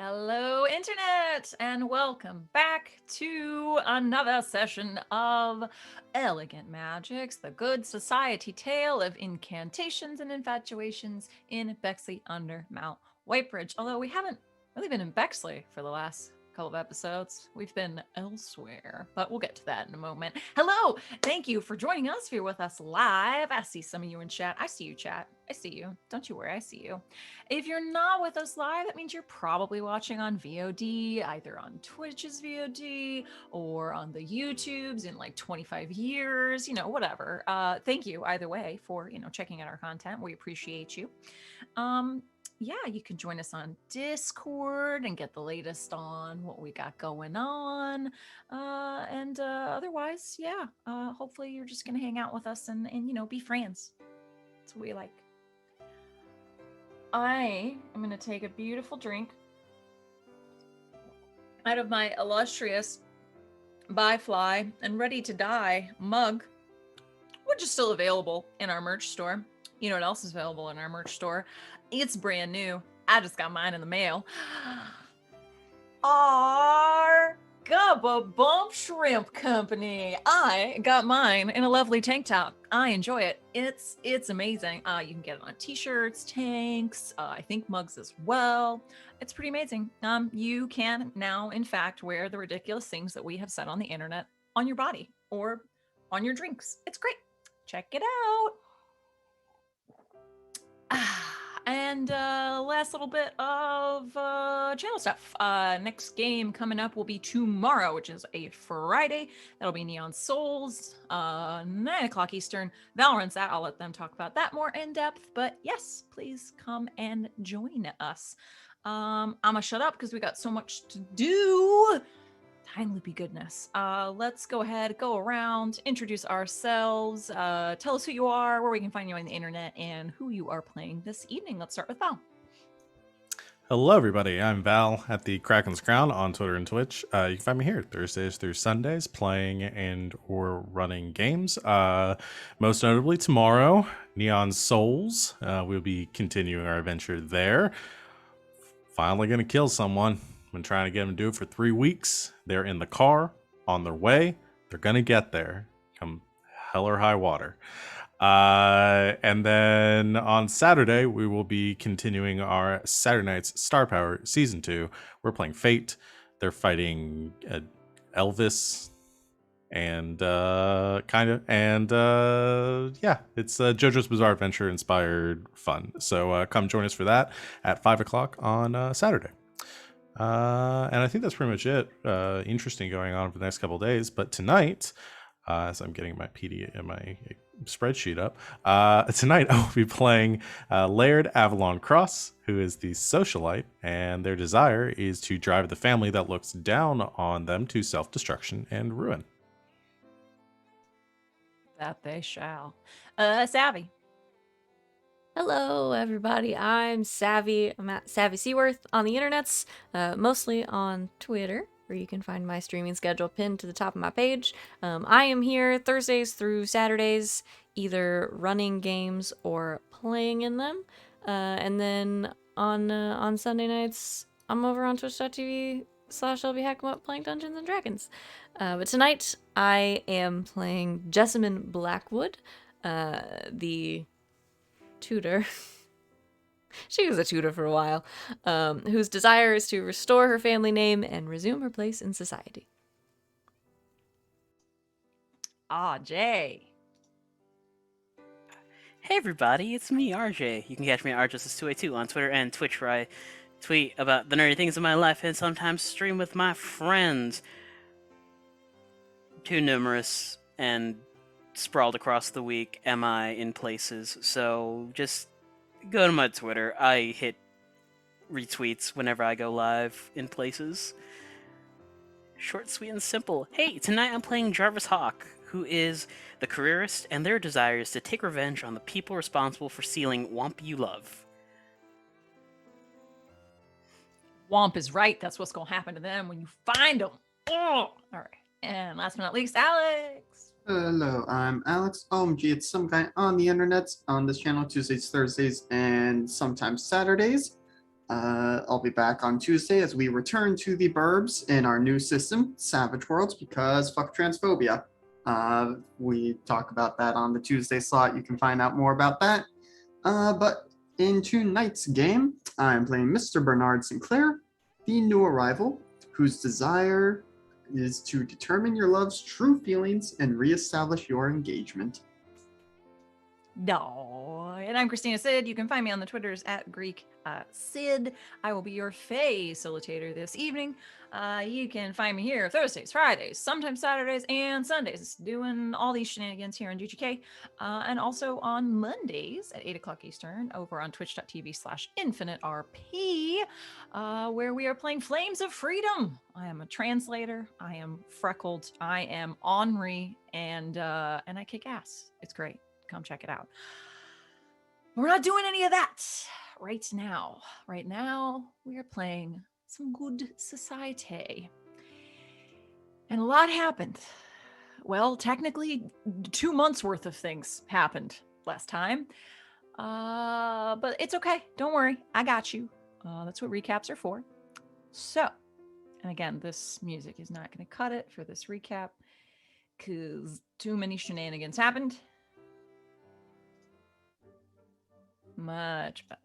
Hello, Internet, and welcome back to another session of Elegant Magicks, the good society tale of incantations and infatuations in Bexley under Mount Whitebridge. Although we haven't really been in Bexley for the last couple of episodes, we've been elsewhere, but we'll get to that in a moment. Hello, thank you for joining us here with us live. I see some of you in chat. I see you, chat. I see you. Don't you worry, I see you. If you're not with us live, that means you're probably watching on VOD, either on Twitch's VOD or on the YouTubes in like 25 years, whatever. Thank you either way for, checking out our content. We appreciate you. Yeah, you can join us on Discord and get the latest on what we got going on. And otherwise, yeah, hopefully you're just going to hang out with us and, be friends. That's what we like. I am going to take a beautiful drink out of my illustrious By Fly and Ready to Die mug, which is still available in our merch store. You know what else is available in our merch store? It's brand new. I just got mine in the mail. Our Gubba Bump Shrimp Company. I got mine in a lovely tank top. I enjoy it. It's amazing. You can get it on t-shirts, tanks, I think mugs as well. It's pretty amazing. You can now, in fact, wear the ridiculous things that we have said on the internet on your body or on your drinks. It's great. Check it out. And last little bit of channel stuff. Next game coming up will be tomorrow, which is a Friday. That'll be Neon Souls, 9 o'clock Eastern. Val runs that. I'll let them talk about that more in depth. But yes, please come and join us. I'm gonna shut up because we got so much to do. Time loopy goodness. Let's go ahead, go around, introduce ourselves, tell us who you are, where we can find you on the internet, and who you are playing this evening. Let's start with Val. Hello, everybody. I'm Val at the Kraken's Crown on Twitter and Twitch. You can find me here Thursdays through Sundays playing and or running games. Most notably tomorrow, Neon Souls. We'll be continuing our adventure there. Finally going to kill someone. Been trying to get them to do it for 3 weeks. They're in the car, on their way. They're going to get there. Come hell or high water. And then on Saturday, we will be continuing our Saturday Night's Star Power Season 2. We're playing Fate. They're fighting Elvis and yeah, it's JoJo's Bizarre Adventure inspired fun. So come join us for that at 5 o'clock on Saturday. And I think that's pretty much it. Interesting going on for the next couple of days. But tonight, as I'm getting my spreadsheet up, tonight I will be playing Layrd Avalon Cross, who is the socialite, and their desire is to drive the family that looks down on them to self-destruction and ruin. That they shall. Savvy. Hello, everybody. I'm Savvy. I'm at Savvy Seaworth on the internets, mostly on Twitter, where you can find my streaming schedule pinned to the top of my page. I am here Thursdays through Saturdays, either running games or playing in them. And then on Sunday nights, I'm over on twitch.tv/LBHackMup playing Dungeons and Dragons. But tonight, I am playing Jessamine Blackwood, the tutor. She was a tutor for a while, whose desire is to restore her family name and resume her place in society. Jay. Hey everybody, it's me, RJ. You can catch me at RJustice282 on Twitter and Twitch, where I tweet about the nerdy things in my life and sometimes stream with my friends. Too numerous and sprawled across the week am I in places, so just go to my Twitter. I hit retweets whenever I go live in places. Short, sweet, and simple. Hey, tonight I'm playing Jarvis Hawke, who is the careerist, and their desire is to take revenge on the people responsible for stealing Womp You Love. Womp is right. That's what's going to happen to them when you find them. Oh! All right. And last but not least, Alex. Hello, I'm Alex. OMG, it's some guy on the internet on this channel Tuesdays, Thursdays, and sometimes Saturdays. I'll be back on Tuesday as we return to the burbs in our new system, Savage Worlds, because fuck transphobia. We talk about that on the Tuesday slot. You can find out more about that. But in tonight's game, I'm playing Mr. Bernard Sinclair, the new arrival, whose desire is to determine your love's true feelings and reestablish your engagement. No, and I'm Christina Sid. You can find me on the Twitters at Greek Sid. I will be your facilitator this evening. You can find me here Thursdays, Fridays, sometimes Saturdays, and Sundays, doing all these shenanigans here on GGK, and also on Mondays at 8 o'clock Eastern over on twitch.tv/InfiniteRP, where we are playing Flames of Freedom. I am a translator. I am freckled. I am ornery, and I kick ass. It's great. Come check it out. We're not doing any of that right now. Right now, we are playing some good society. And a lot happened. Well, technically, 2 months worth of things happened last time. But it's okay. Don't worry. I got you. That's what recaps are for. So, and again, this music is not going to cut it for this recap because too many shenanigans happened. Much better.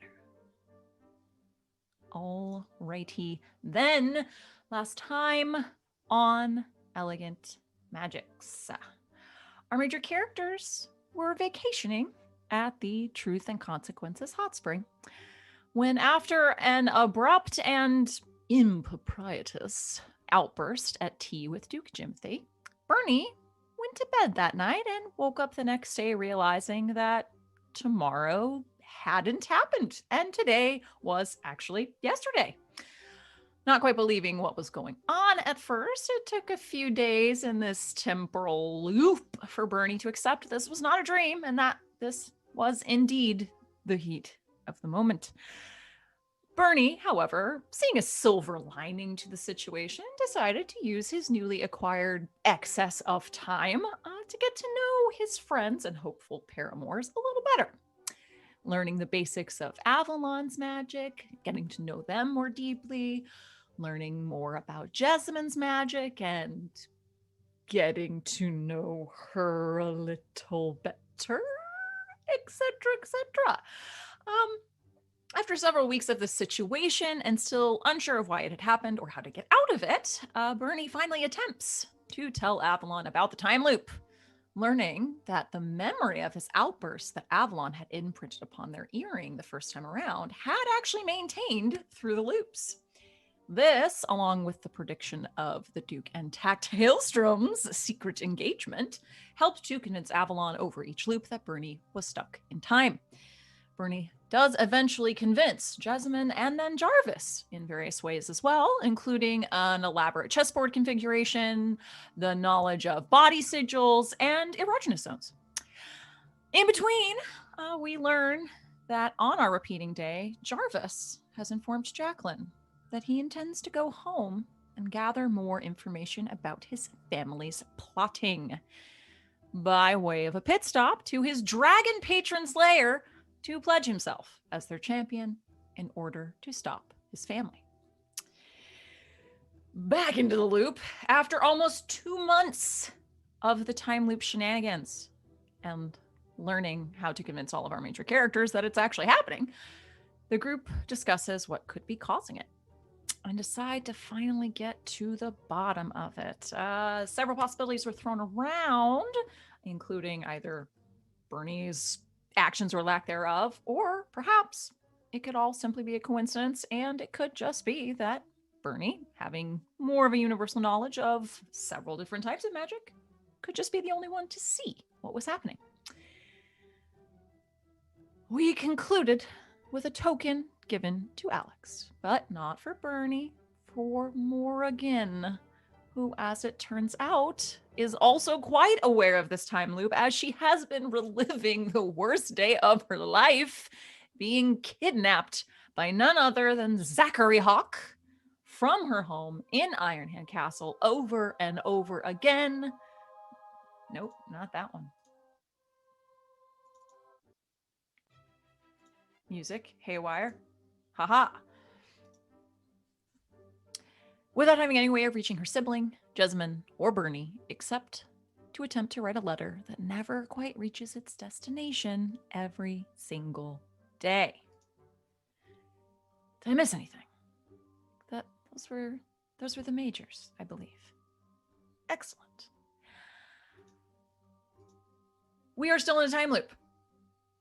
Alrighty. Then, last time on Elegant Magicks, our major characters were vacationing at the Truth and Consequences Hot Spring, when after an abrupt and improprietous outburst at tea with Duke Jimothy, Bernie went to bed that night and woke up the next day realizing that tomorrow hadn't happened, and today was actually yesterday. Not quite believing what was going on at first, it took a few days in this temporal loop for Bernie to accept this was not a dream and that this was indeed the heat of the moment. Bernie, however, seeing a silver lining to the situation, decided to use his newly acquired excess of time to get to know his friends and hopeful paramours a little better. Learning the basics of Avalon's magic, getting to know them more deeply, learning more about Jessamine's magic, and getting to know her a little better, etc., etc. After several weeks of this situation and still unsure of why it had happened or how to get out of it, Bernie finally attempts to tell Avalon about the time loop, learning that the memory of his outburst that Avalon had imprinted upon their earring the first time around had actually maintained through the loops. This, along with the prediction of the Duke and Tact Hailstrom's secret engagement, helped to convince Avalon over each loop that Bernie was stuck in time. Bernie does eventually convince Jessamine and then Jarvis in various ways as well, including an elaborate chessboard configuration, the knowledge of body sigils, and erogenous zones. In between, we learn that on our repeating day, Jarvis has informed Jacqueline that he intends to go home and gather more information about his family's plotting, by way of a pit stop to his dragon patron's lair to pledge himself as their champion in order to stop his family. Back into the loop, after almost 2 months of the time loop shenanigans and learning how to convince all of our major characters that it's actually happening, the group discusses what could be causing it and decide to finally get to the bottom of it. Several possibilities were thrown around, including either Bernie's actions or lack thereof, or perhaps it could all simply be a coincidence, and it could just be that Bernie, having more of a universal knowledge of several different types of magic, could just be the only one to see what was happening. We concluded with a token given to Alex, but not for Bernie, for Morrigan, who, as it turns out, is also quite aware of this time loop, as she has been reliving the worst day of her life, being kidnapped by none other than Zachary Hawke from her home in Ironhand Castle over and over again. Nope, not that one. Music, haywire. Haha. without having any way of reaching her sibling, Jessamine, or Bernie, except to attempt to write a letter that never quite reaches its destination every single day. Did I miss anything? Those were the majors, I believe. Excellent. We are still in a time loop.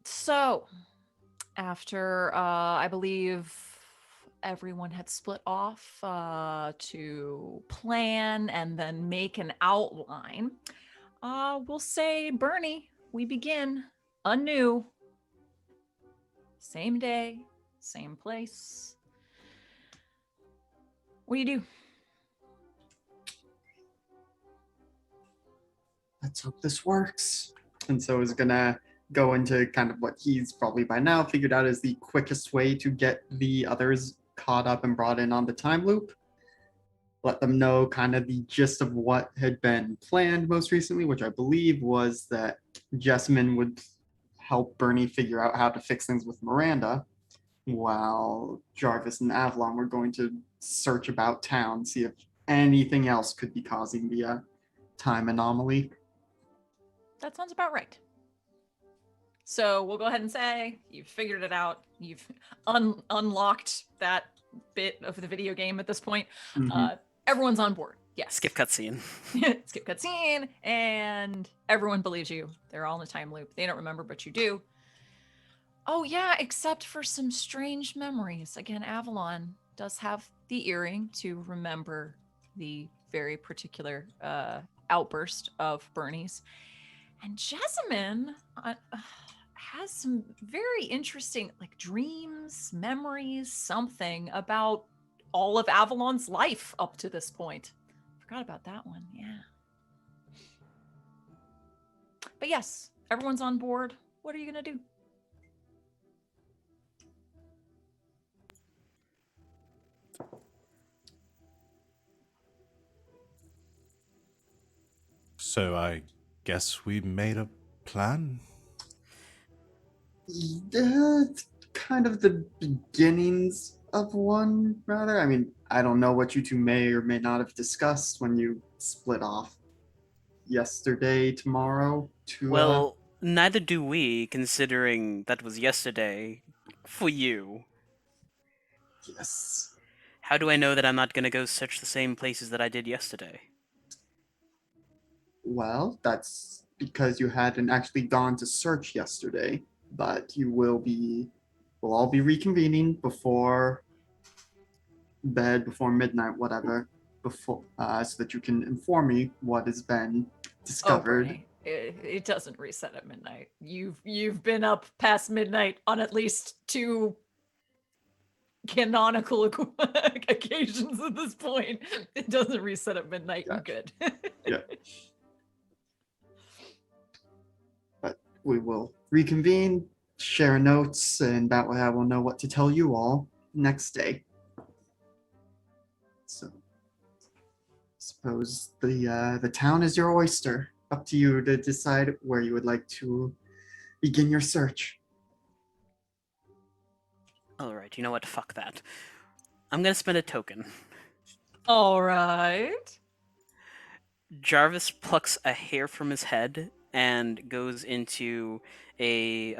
So, after I believe everyone had split off to plan and then make an outline, we'll say, Bernie, we begin anew. Same day, same place. What do you do? Let's hope this works. And so is gonna go into kind of what he's probably by now figured out is the quickest way to get the others caught up and brought in on the time loop. Let them know kind of the gist of what had been planned most recently, which I believe was that Jessamine would help Bernie figure out how to fix things with Miranda, while Jarvis and Avalon were going to search about town, see if anything else could be causing the time anomaly. That sounds about right. So we'll go ahead and say you've figured it out. You've unlocked that bit of the video game at this point. Mhm. Everyone's on board. Yes. Skip cutscene. Skip cutscene, and everyone believes you. They're all in a time loop. They don't remember, but you do. Oh yeah, except for some strange memories. Again, Avalon does have the earring to remember the very particular outburst of Bernie's. And Jessamine has some very interesting, like, dreams, memories, something about all of Avalon's life up to this point. Forgot about that one, yeah. But yes, everyone's on board. What are you going to do? So I guess we made a plan. Kind of the beginnings of one, rather. I mean, I don't know what you two may or may not have discussed when you split off yesterday, tomorrow. Well, neither do we, considering that was yesterday for you. Yes. How do I know that I'm not going to go search the same places that I did yesterday? Well, that's because you hadn't actually gone to search yesterday, but we'll all be reconvening before bed, before midnight, whatever, before so that you can inform me what has been discovered. Oh, Bernie, it doesn't reset at midnight. You've been up past midnight on at least 2 canonical occasions at this point. It doesn't reset at midnight. You're good. Yeah. But we will reconvene, share notes, and that way I will know what to tell you all next day. So, suppose the town is your oyster. Up to you to decide where you would like to begin your search. Alright, you know what? Fuck that. I'm going to spend a token. All right. Jarvis plucks a hair from his head and goes into a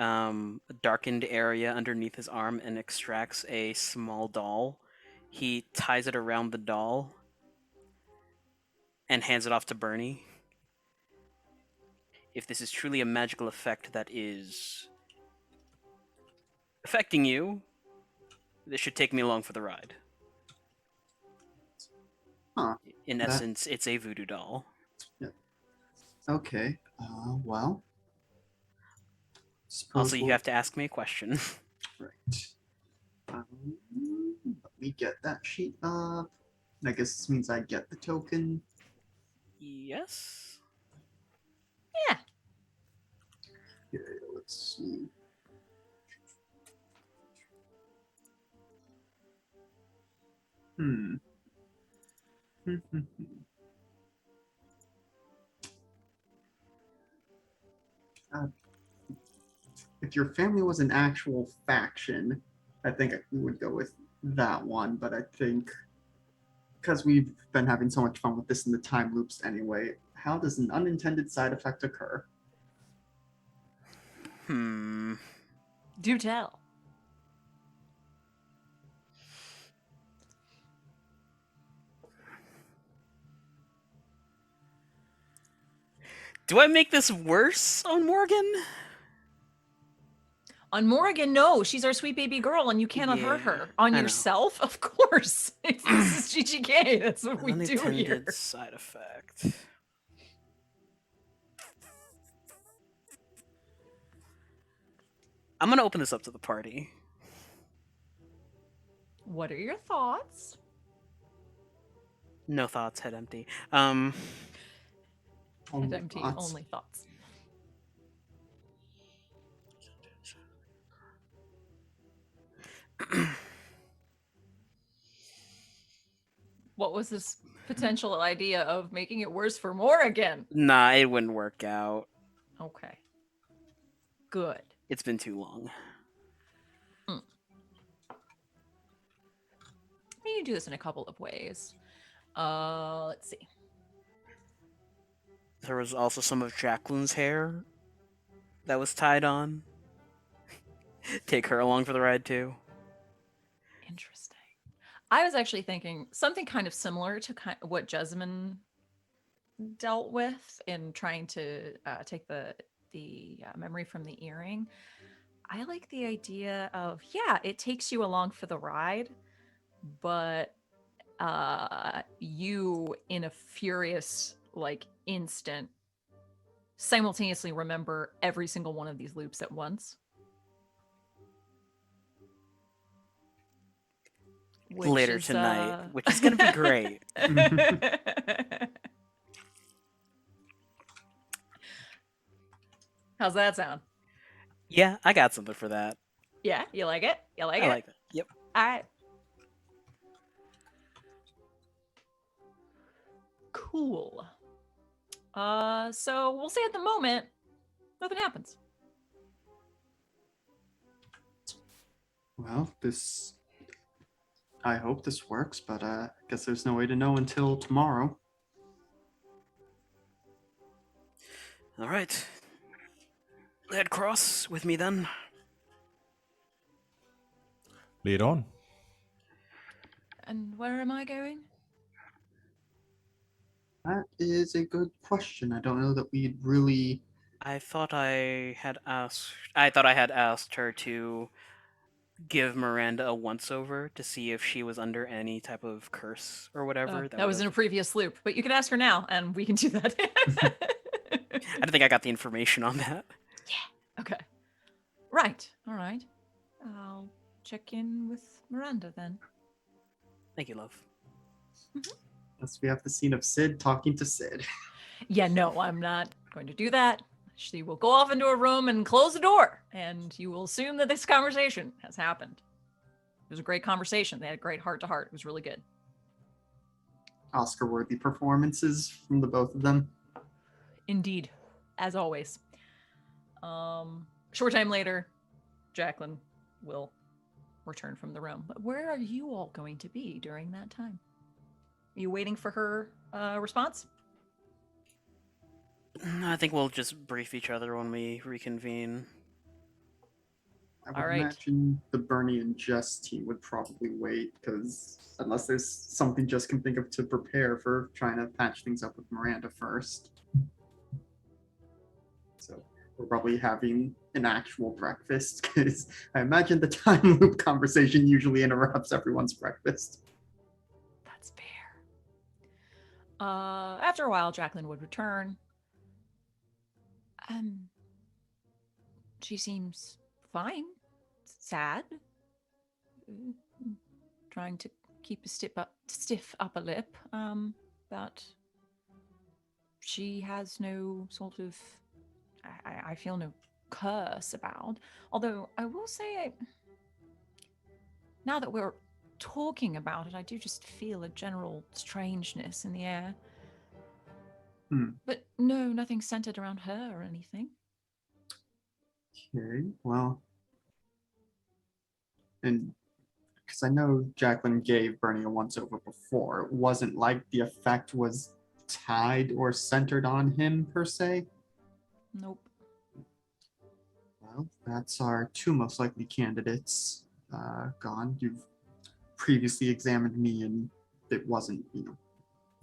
darkened area underneath his arm and extracts a small doll. He ties it around the doll and hands it off to Bernie. If this is truly a magical effect that is affecting you, this should take me along for the ride. Huh. In That- essence, it's a voodoo doll. Okay. Well. Also, you have to ask me a question. Right. Let me get that sheet up. I guess this means I get the token. Yes? Yeah. Here, let's see. Hmm. If your family was an actual faction, I think we would go with that one. But I think because we've been having so much fun with this in the time loops anyway, how does an unintended side effect occur? Do tell. Do I make this worse on Morgan? On Morgan, no, she's our sweet baby girl, and you cannot hurt Yeah, her. On I know. yourself, of course. This is GGK. That's what we do here. Unintended side effect. I'm gonna open this up to the party. What are your thoughts? No thoughts, head empty. Head Only empty, thoughts. only thoughts. What was this potential idea of making it worse for Morgan? Nah, it wouldn't work out. Okay. Good. It's been too long. You can do this in a couple of ways. Let's see. There was also some of Jacqueline's hair that was tied on. Take her along for the ride too. Interesting. I was actually thinking something kind of similar to what Jessamine dealt with in trying to take the memory from the earring. I like the idea of, yeah, it takes you along for the ride, but you in a furious instant simultaneously remember every single one of these loops at once. Later tonight, which is gonna be great. How's that sound? Yeah, I got something for that. Yeah, you like it? You like I it? like that. Yep. All right. Cool. So we'll say at the moment, nothing happens. Well, I hope this works, but I guess there's no way to know until tomorrow. All right. Head cross with me then. Lead on. And where am I going? That is a good question. I don't know that we'd really. I thought I had asked her to give Miranda a once-over to see if she was under any type of curse or whatever. That was in a previous loop, but you can ask her now, and we can do that. I don't think I got the information on that. Yeah. Okay. Right. All right. I'll check in with Miranda then. Thank you, love. Unless we have the scene of Sid talking to Sid. Yeah, no, I'm not going to do that. She will go off into a room and close the door, and you will assume that this conversation has happened. It was a great conversation. They had a great heart-to-heart. It was really good. Oscar-worthy performances from the both of them. Indeed, as always. Short time later, Jacqueline will return from the room. But where are you all going to be during that time? Are you waiting for her response? I think we'll just brief each other when we reconvene. I would All right. imagine the Bernie and Jess team would probably wait, because unless there's something Jess can think of to prepare for trying to patch things up with Miranda first. So we're probably having an actual breakfast, because I imagine the time loop conversation usually interrupts everyone's breakfast. That's fair. After a while, Jacqueline would return. She seems fine. Sad. Trying to keep a stiff upper lip. But she has no sort of, I feel no curse about. Although I will say, now that we're talking about it, I do just feel a general strangeness in the air. But no, nothing centered around her or anything. Okay, well. And because I know Jacqueline gave Bernie a once-over before. It wasn't like the effect was tied or centered on him, per se. Nope. Well, that's our two most likely candidates gone. You've previously examined me, and it wasn't,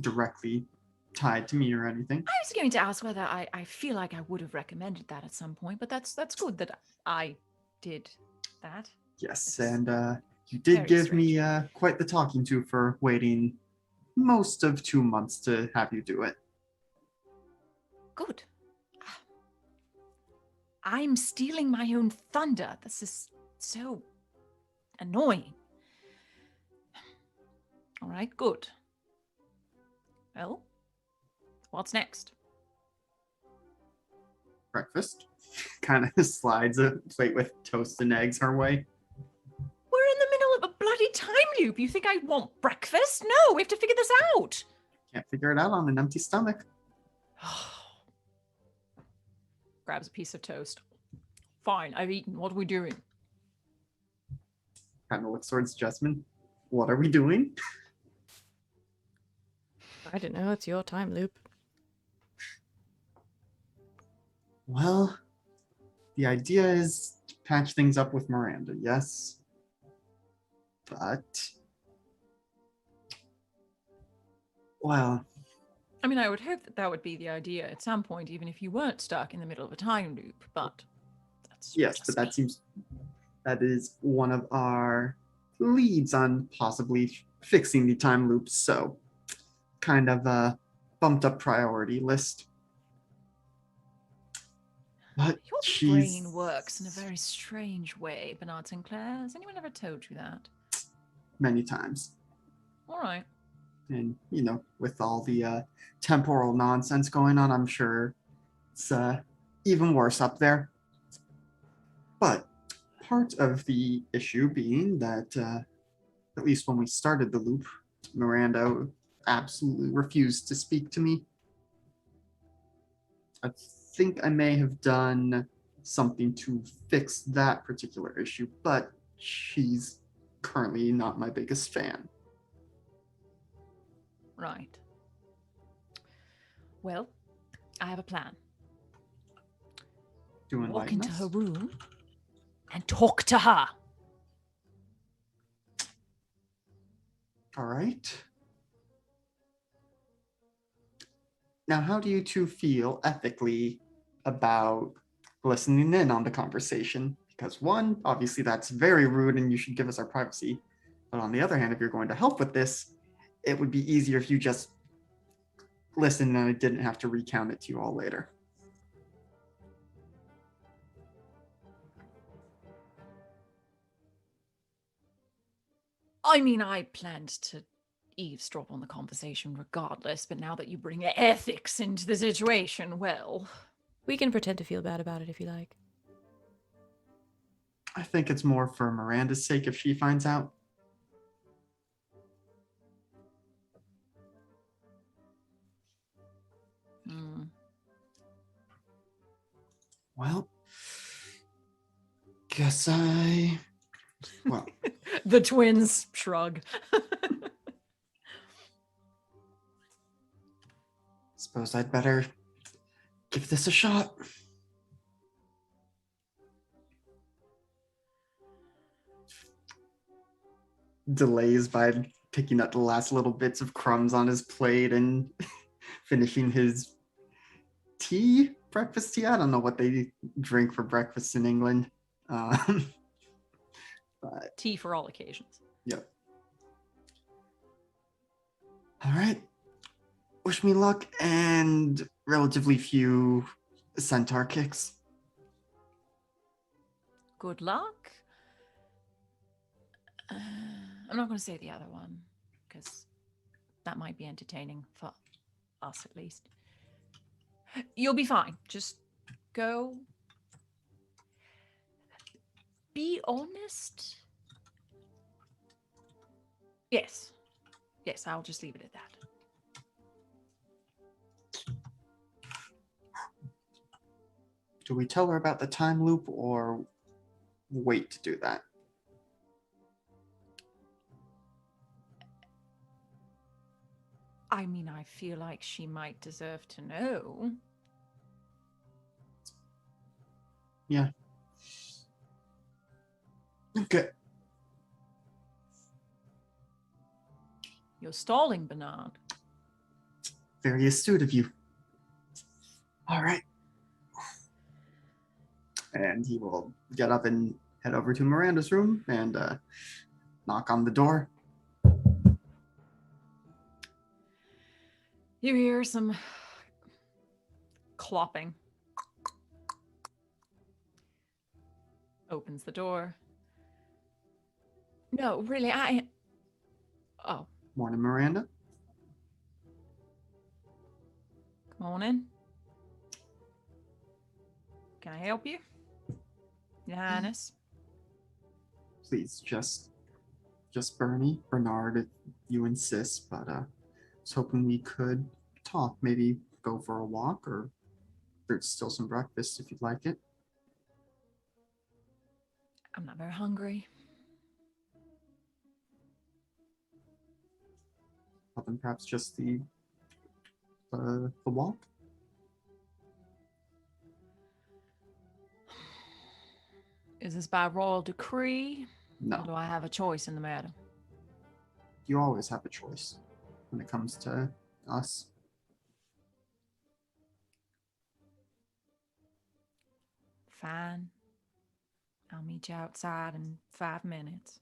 directly tied to me or anything. I was going to ask whether I feel like I would have recommended that at some point, but that's good that I did that. Yes, It's and you did very give me strange. quite the talking to for waiting most of 2 months to have you do it. Good. I'm stealing my own thunder. This is so annoying. All right, good. Well, what's next? Breakfast. Kind of slides a plate with toast and eggs her way. We're in the middle of a bloody time loop. You think I want breakfast? No, we have to figure this out. Can't figure it out on an empty stomach. Grabs a piece of toast. Fine, I've eaten. What are we doing? Kind of looks towards Jessamine. What are we doing? I don't know. It's your time loop. Well, the idea is to patch things up with Miranda, yes. But, well, I mean, I would hope that that would be the idea at some point, even if you weren't stuck in the middle of a time loop, but that's yes, just but that me. seems that is one of our leads on possibly fixing the time loops, so kind of a bumped up priority list. But Your brain works in a very strange way, Bernard Sinclair. Has anyone ever told you that? many times. All right. And, with all the temporal nonsense going on, I'm sure it's even worse up there. But part of the issue being that, at least when we started the loop, Miranda absolutely refused to speak to me. I think I may have done something to fix that particular issue, but she's currently not my biggest fan. Right. Well, I have a plan. Do Walk enlighten into us? her room and talk to her. All right. Now, how do you two feel ethically about listening in on the conversation? Because one, obviously that's very rude and you should give us our privacy. But on the other hand, if you're going to help with this, it would be easier if you just listened and I didn't have to recount it to you all later. I mean, I planned to eavesdrop on the conversation regardless, but now that you bring ethics into the situation, well... We can pretend to feel bad about it if you like. I think it's more for Miranda's sake if she finds out. Well, well, The twins shrug. suppose I'd better give this a shot. Delays by picking up the last little bits of crumbs on his plate and finishing his breakfast tea. I don't know what they drink for breakfast in England. But Tea for all occasions. yep. All right. Wish me luck and relatively few centaur kicks. Good luck. I'm not going to say the other one, because that might be entertaining for us at least. You'll be fine. Just go. Be honest. Yes. Yes, I'll just leave it at that. Do we tell her about the time loop or wait to do that? I mean, I feel like she might deserve to know. Yeah. Okay. You're stalling, Bernard. Very astute of you. All right. And he will get up and head over to Miranda's room and knock on the door. You hear some clopping. Opens the door. No, really, Oh, Morning, Miranda. come on in. Can I help you? Your Highness? Please, just Bernard, if you insist. But I was hoping we could talk. Maybe go for a walk, or there's still some breakfast if you'd like it. I'm not very hungry. Well, then perhaps just the walk. Is this by royal decree? Or No, do I have a choice in the matter? you always have a choice when it comes to us. Fine. I'll meet you outside in 5 minutes.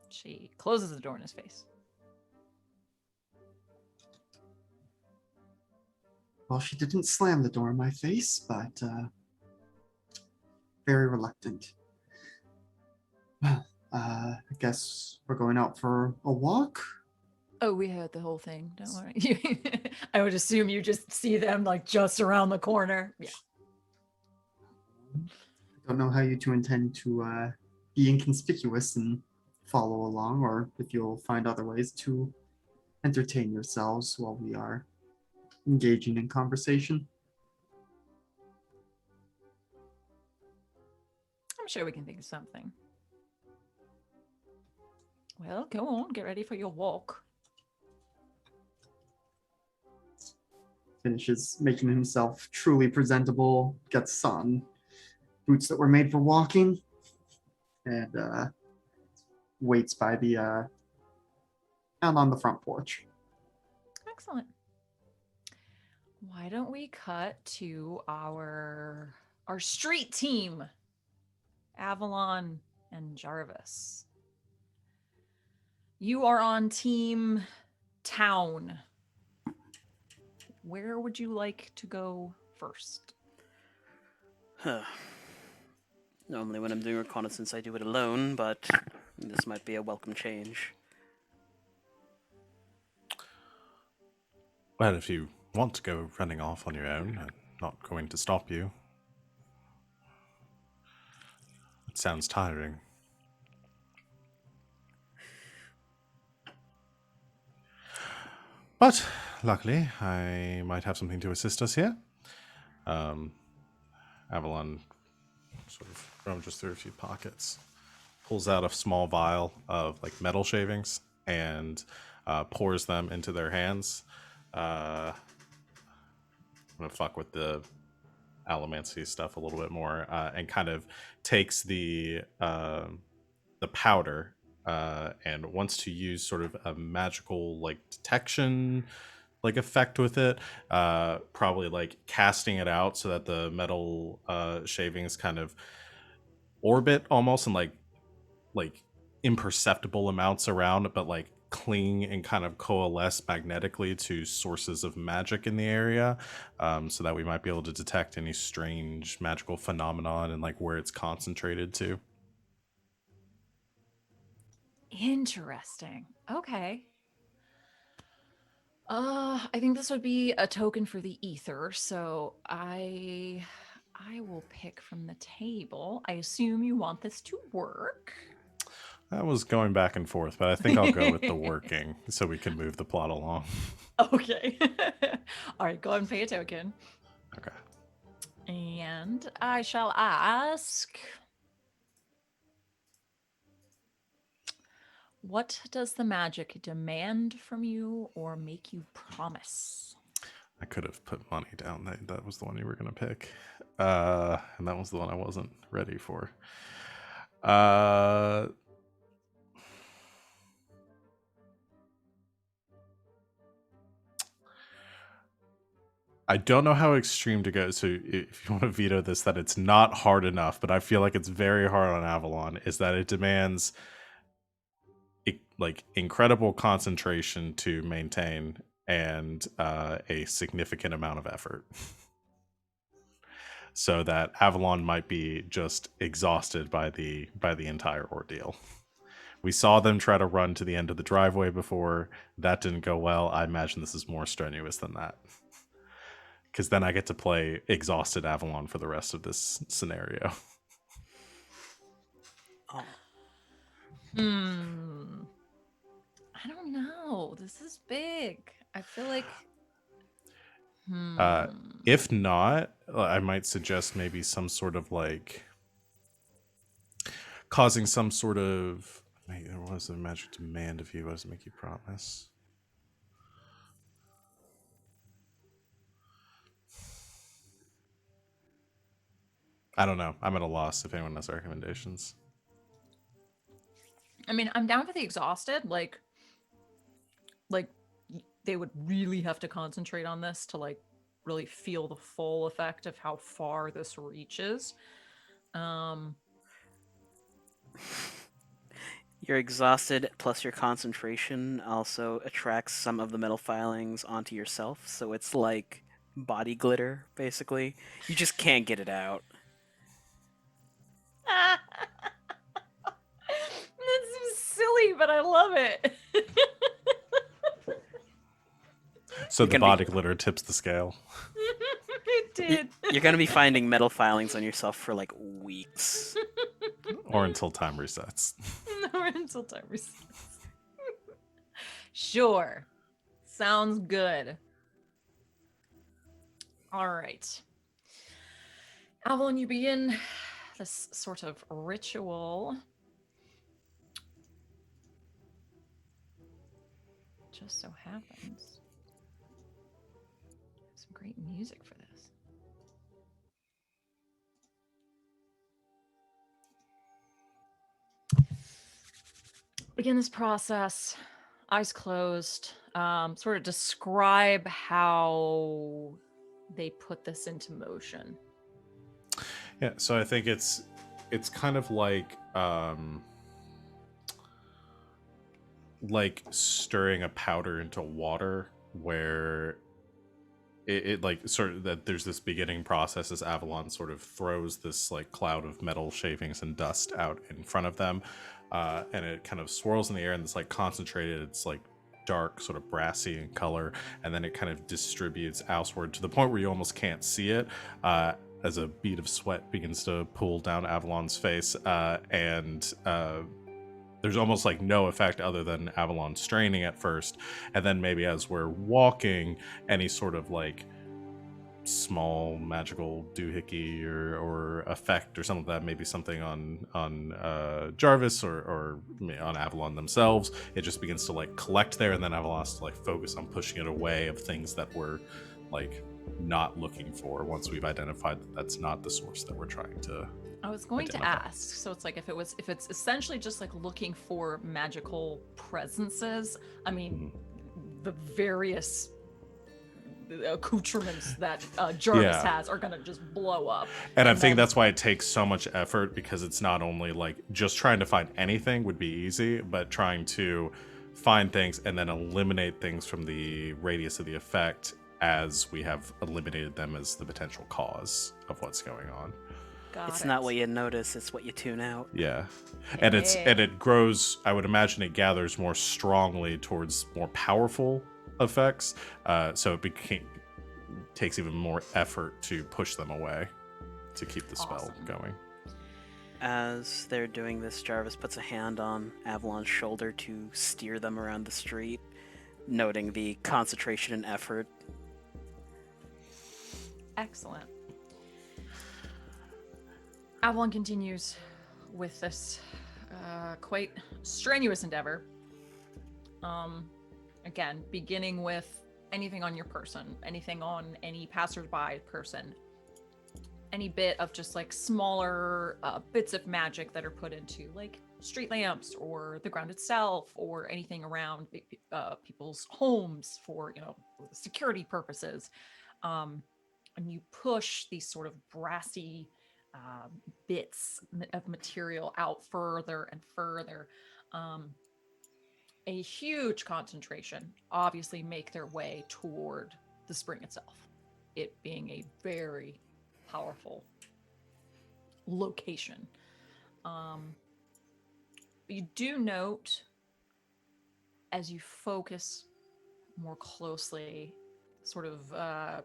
She closes the door in his face. Well, she didn't slam the door in my face, but very reluctant. Well, I guess we're going out for a walk. Oh, we heard the whole thing. Don't worry. I would assume you just see them like just around the corner. Yeah. I don't know how you two intend to be inconspicuous and follow along, or if you'll find other ways to entertain yourselves while we are engaging in conversation. I'm sure we can think of something. Well, go on. Get ready for your walk. Finishes making himself truly presentable, gets on boots that were made for walking, and waits by the out on the front porch. Excellent. Why don't we cut to our street team, Avalon and Jarvis. You are on team town. Where would you like to go first? Normally when I'm doing reconnaissance I do it alone, but this might be a welcome change. Well, if you want to go running off on your own, I'm not going to stop you. It sounds tiring. But luckily, I might have something to assist us here. Avalon sort of rummages through a few pockets, pulls out a small vial of like metal shavings, and pours them into their hands. I'm gonna fuck with the allomancy stuff a little bit more, and kind of takes the powder and wants to use sort of a magical like detection like effect with it, probably like casting it out so that the metal shavings kind of orbit almost in like imperceptible amounts around, but like cling and kind of coalesce magnetically to sources of magic in the area, so that we might be able to detect any strange magical phenomenon and like where it's concentrated to. Interesting. Okay. I think this would be a token for the ether, so I will pick from the table. I assume you want this to work. I was going back and forth, but I think I'll go with the working so we can move the plot along. Okay. All right, go ahead and pay a token. Okay. And I shall ask, What does the magic demand from you or make you promise? I could have put money down. That was the one you were going to pick. And that was the one I wasn't ready for. I don't know how extreme to go. So if you want to veto this, that it's not hard enough, but I feel like it's very hard on Avalon, is that it demands like incredible concentration to maintain and a significant amount of effort. So that Avalon might be just exhausted by the entire ordeal. We saw them try to run to the end of the driveway before. That didn't go well. I imagine this is more strenuous than that. Because then I get to play exhausted Avalon for the rest of this scenario. Oh. I don't know. This is big. I feel like. If not, I might suggest maybe some sort of like causing some sort of. What was the magic demand of you? What does it make you promise? I don't know. I'm at a loss if anyone has recommendations. I mean, I'm down for the exhausted. Like they would really have to concentrate on this to like really feel the full effect of how far this reaches. You're exhausted, plus your concentration also attracts some of the metal filings onto yourself, so it's like body glitter, basically. You just can't get it out. That's silly, but I love it. So the body glitter tips the scale. It did. You're gonna be finding metal filings on yourself for like weeks. Or until time resets. Or until time resets. Sure. Sounds good. All right. Avalon, you begin this sort of ritual. Just so happens. Some great music for this. Begin this process, eyes closed. Sort of describe how they put this into motion. Yeah, so I think it's kind of like stirring a powder into water, where it like sort of that there's this beginning process as Avalon sort of throws this like cloud of metal shavings and dust out in front of them, and it kind of swirls in the air, and it's like concentrated. It's like dark, sort of brassy in color, and then it kind of distributes outward to the point where you almost can't see it, as a bead of sweat begins to pool down Avalon's face, and there's almost like no effect other than Avalon straining at first, and then maybe as we're walking, any sort of like small magical doohickey or effect or something like that, maybe something on Jarvis or on Avalon themselves, it just begins to like collect there, and then Avalon has to like focus on pushing it away of things that we're like not looking for once we've identified that that's not the source that we're trying to. I was going to ask, so it's like if it's essentially just like looking for magical presences, I mean, the various accoutrements that Jarvis has are gonna just blow up. And I think that's why it takes so much effort, because it's not only like just trying to find anything would be easy, but trying to find things and then eliminate things from the radius of the effect as we have eliminated them as the potential cause of what's going on. It's not what you notice, it's what you tune out. Yeah. And it grows, I would imagine it gathers more strongly towards more powerful effects. So it takes even more effort to push them away to keep the spell going. As they're doing this, Jarvis puts a hand on Avalon's shoulder to steer them around the street, noting the concentration and effort. Excellent. Avalon continues with this quite strenuous endeavor. Again, beginning with anything on your person, anything on any passersby person, any bit of just like smaller bits of magic that are put into like street lamps or the ground itself or anything around people's homes for, security purposes. And you push these sort of brassy bits of material out further and further. A huge concentration obviously make their way toward the spring itself, it being a very powerful location. You do note as you focus more closely, sort of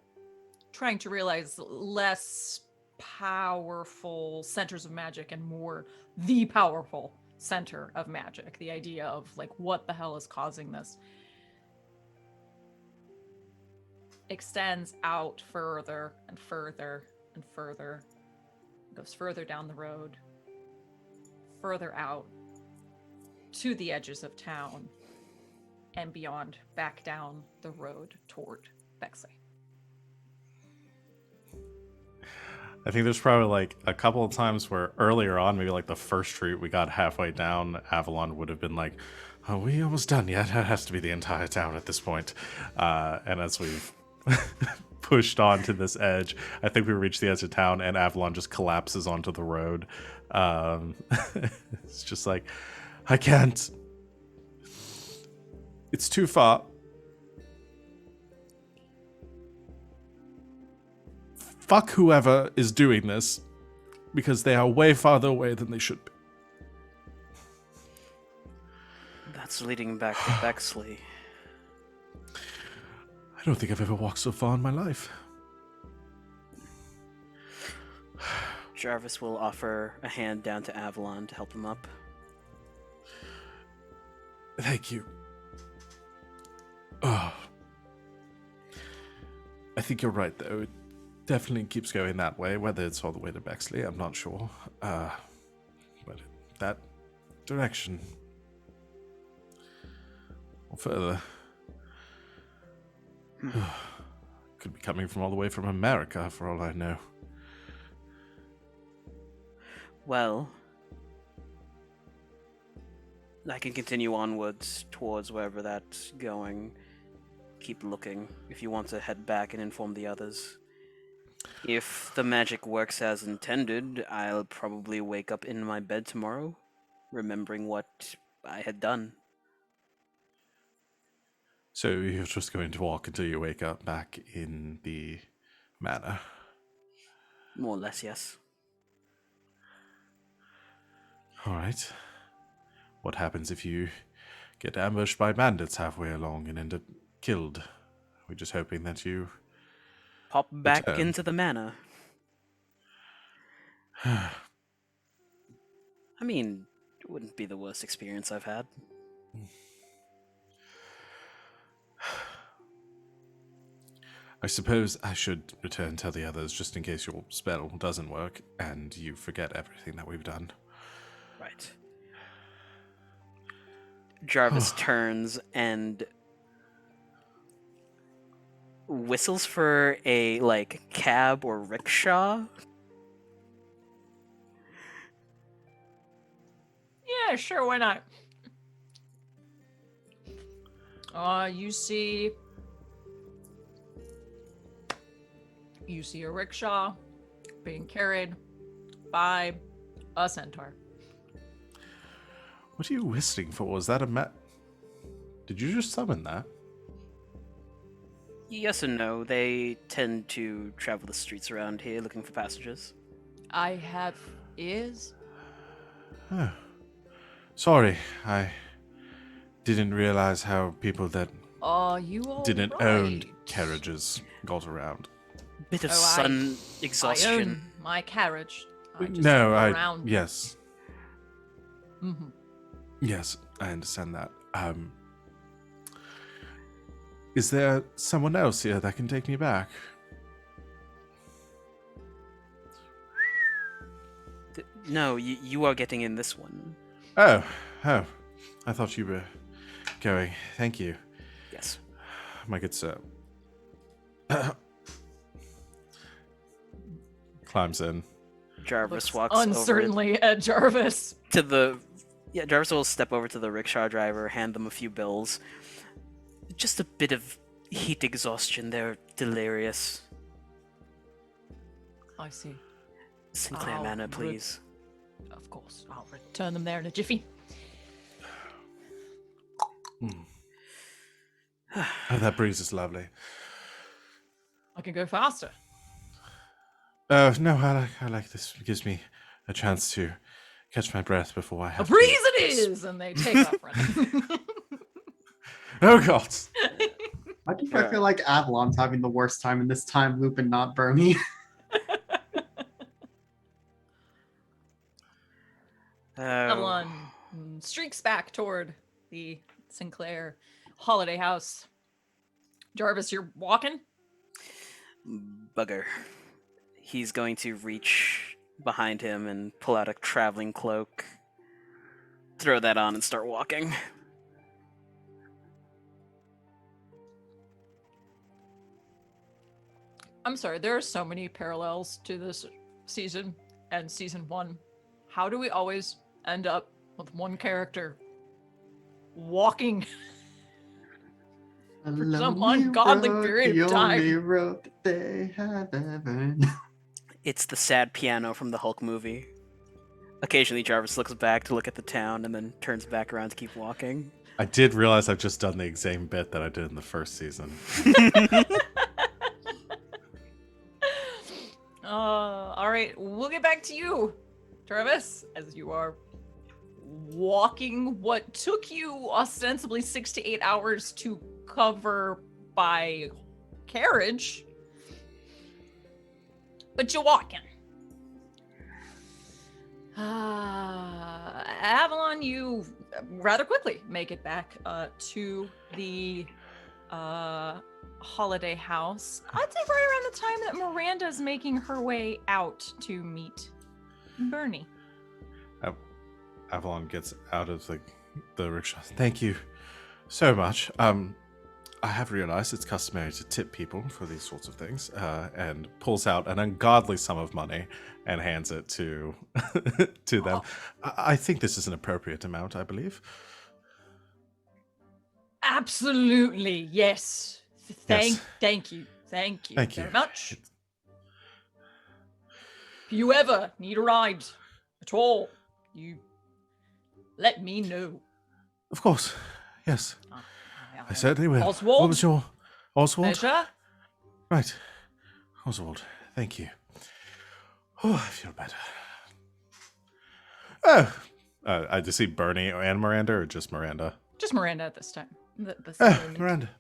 trying to realize less powerful centers of magic and more the powerful center of magic, the idea of like what the hell is causing this, extends out further and further and further, goes further down the road, further out to the edges of town and beyond, back down the road toward Bexley. I think there's probably like a couple of times where earlier on, maybe like the first street we got halfway down, Avalon would have been like, "Are we almost done yet? It has to be the entire town at this point." And as we've pushed on to this edge, I think we reached the edge of town and Avalon just collapses onto the road. It's just like, I can't. It's too far. Fuck whoever is doing this, because they are way farther away than they should be. That's leading back to Bexley. I don't think I've ever walked so far in my life. Jarvis will offer a hand down to Avalon to help him up. Thank you. Oh. I think you're right, though. It definitely keeps going that way. Whether it's all the way to Bexley, I'm not sure. But that direction. Or further. Could be coming from all the way from America, for all I know. Well, I can continue onwards towards wherever that's going. Keep looking if you want to head back and inform the others. If the magic works as intended, I'll probably wake up in my bed tomorrow, remembering what I had done. So you're just going to walk until you wake up back in the manor? More or less, yes. Alright. What happens if you get ambushed by bandits halfway along and end up killed? We're just hoping that you Pop back return. into the manor. I mean, it wouldn't be the worst experience I've had. I suppose I should return to the others just in case your spell doesn't work and you forget everything that we've done. Right. Jarvis turns and whistles for a, cab or rickshaw. Yeah, sure, why not? You see a rickshaw being carried by a centaur. What are you whistling for? Was that a Did you just summon that? Yes and no. They tend to travel the streets around here looking for passengers. I have ears. Oh. Sorry, I didn't realize how people that You all didn't right? own carriages got around. Bit of Oh, sun I exhaustion. own my carriage. I just No, go I around. yes. Mhm. Yes, I understand that. Is there someone else here that can take me back? No, you are getting in this one. Oh, oh. I thought you were going. Thank you, Yes. my good sir. Climbs in. Jarvis Looks walks over uncertainly at Jarvis. to the. Yeah, Jarvis will step over to the rickshaw driver, hand them a few bills. Just a bit of heat exhaustion. They're delirious. I see. Sinclair I'll Manor, re- please. Of course, I'll return them there in a jiffy. Oh, that breeze is lovely. I can go faster. No, I like this. It gives me a chance to catch my breath before I A have breeze to... it is! And they take off running. Oh, God. I feel like Avalon's having the worst time in this time loop and not Bernie. Avalon streaks back toward the Sinclair holiday house. Jarvis, you're walking? Bugger. He's going to reach behind him and pull out a traveling cloak, throw that on, and start walking. I'm sorry, there are so many parallels to this season and season 1. How do we always end up with one character walking for some ungodly period of time? The only road that they have ever known. It's the sad piano from the Hulk movie. Occasionally, Jarvis looks back to look at the town and then turns back around to keep walking. I did realize I've just done the same bit that I did in the first season. All right, we'll get back to you, Travis, as you are walking what took you ostensibly 6 to 8 hours to cover by carriage, but you're walking. Avalon, you rather quickly make it back to the holiday house. I'd say right around the time that Miranda's making her way out to meet Bernie. Avalon gets out of the rickshaw. Thank you so much. I have realized it's customary to tip people for these sorts of things, and pulls out an ungodly sum of money and hands it to to them. I think this is an appropriate amount, I believe. Absolutely, yes. Yes. Thank you Thank very you. much. If you ever need a ride at all, you let me know. Of course. Yes. I I certainly will. Oswald? What was your... Oswald? Pleasure. Right. Oswald, thank you. Oh, I feel better. Oh! I just see Bernie and Miranda, or just Miranda? Just Miranda at this time. The Oh, moment. Miranda.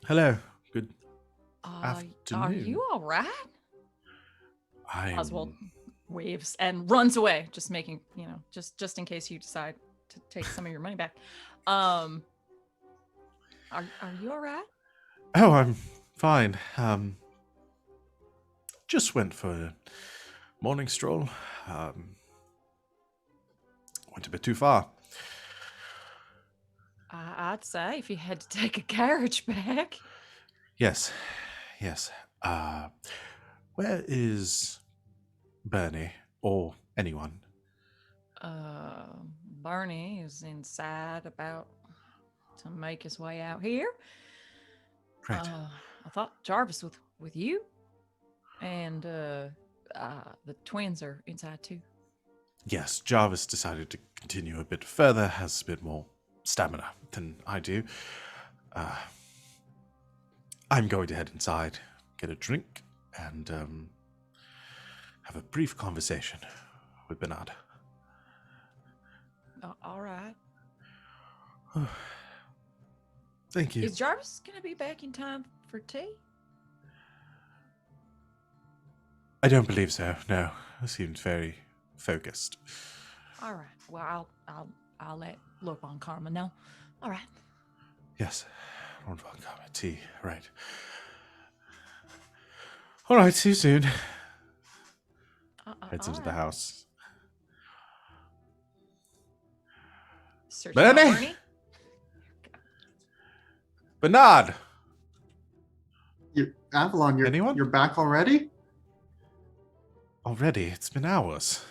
Hello. Good Are afternoon. you all right? I'm... Oswald waves and runs away, just making, just in case you decide to take some of your money back. Are you all right? Oh, I'm fine. Just went for a morning stroll. Went a bit too far. I'd say if you had to take a carriage back. Yes. Where is Bernie or anyone? Bernie is inside about to make his way out here. Right. I thought Jarvis with you, and the twins are inside too. Yes, Jarvis decided to continue a bit further, has a bit more stamina than I do. I'm going to head inside, get a drink, and have a brief conversation with Bernard. All right. Thank you. Is Jarvis gonna be back in time for tea? I don't believe so. No, he seemed very focused. All right. Well, I'll let Lord Von Karma know. All right. Yes, Lord Von Karma, tea, right. All right, see you soon. Heads all into the right. house. Searching out Bernie? Bernie. Bernard! Avalon, Anyone? you're back already? Already? It's been hours.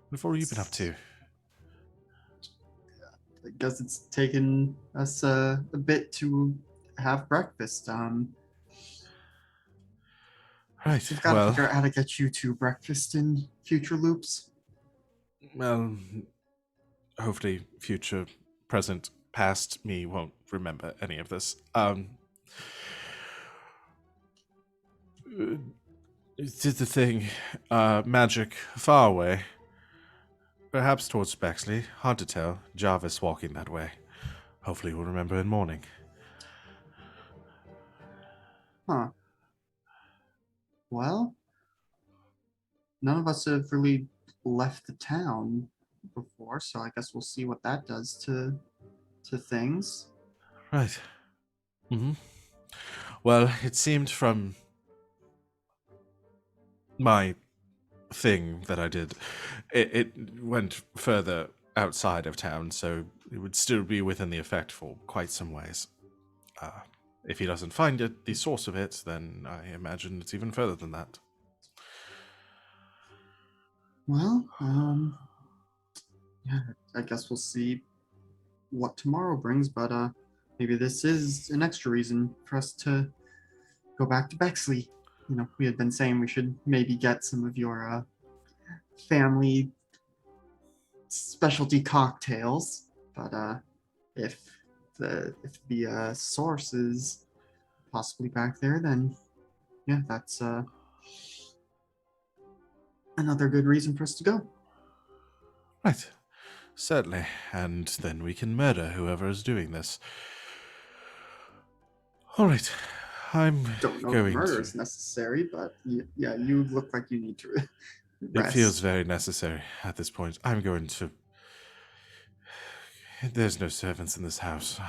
What have you been up to? I guess it's taken us a bit to have breakfast. Right, We've got to well, figure out how to get you to breakfast in future loops. well, hopefully future, present, past me won't remember any of this. Did the thing, magic far away. Perhaps towards Bexley. Hard to tell. Jarvis walking that way. Hopefully we'll remember in morning. Huh. Well, none of us have really left the town before, so I guess we'll see what that does to things. Right. Mm-hmm. Well, it seemed from my thing that I did, it went further outside of town, so it would still be within the effect for quite some ways. If he doesn't find it, the source of it, then I imagine it's even further than that. Well, yeah, I guess we'll see what tomorrow brings, but maybe this is an extra reason for us to go back to Bexley. You know, we had been saying we should maybe get some of your family specialty cocktails, but if the source is possibly back there, then yeah, that's another good reason for us to go. Right. Certainly. And then we can murder whoever is doing this. All right. I'm Don't know if going murder to... is necessary, but yeah, you look like you need to It rest. feels very necessary at this point. I'm going to... There's no servants in this house.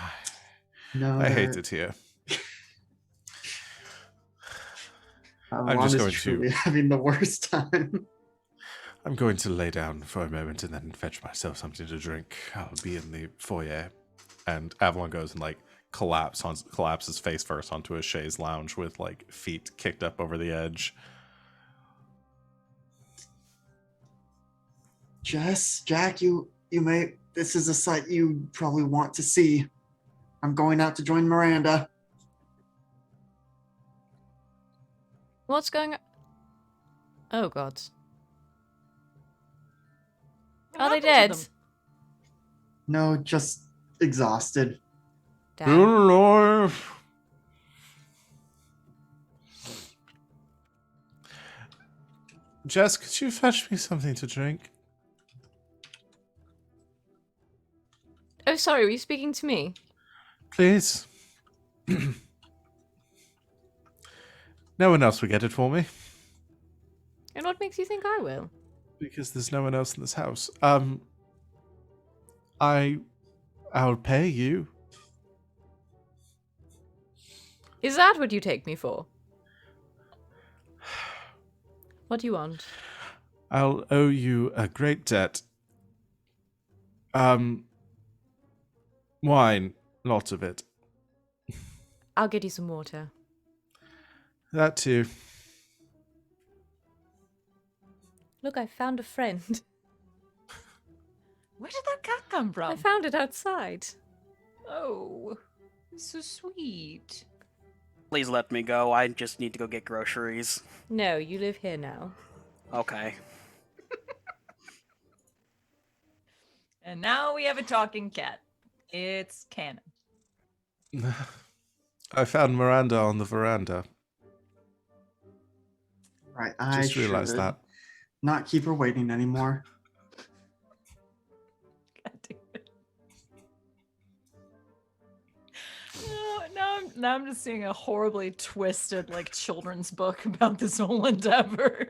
No, I there- hate it here. I'm Avalon just is going truly to... having the worst time. I'm going to lay down for a moment and then fetch myself something to drink. I'll be in the foyer. And Avalon goes and, like, collapses face first onto a chaise lounge with, like, feet kicked up over the edge. Jess, Jack, you may. This is a sight you probably want to see. I'm going out to join Miranda. What's going on? Oh, God. What Are they happened dead? to them? No, just exhausted. Damn. alive. Jess, could you fetch me something to drink? Oh, sorry, were you speaking to me? Please? No one else will get it for me. And what makes you think I will? Because there's no one else in this house. I'll pay you. Is that what you take me for? What do you want? I'll owe you a great debt. Wine. Lots of it. I'll get you some water. That too. Look, I found a friend. Where did that cat come from? I found it outside. Oh, so sweet. Please let me go. I just need to go get groceries. No, you live here now. Okay. And now we have a talking cat. It's canon. I found Miranda on the veranda. Right, I Just realized should that. not keep her waiting anymore. God damn it. Now I'm just seeing a horribly twisted like children's book about this whole endeavor.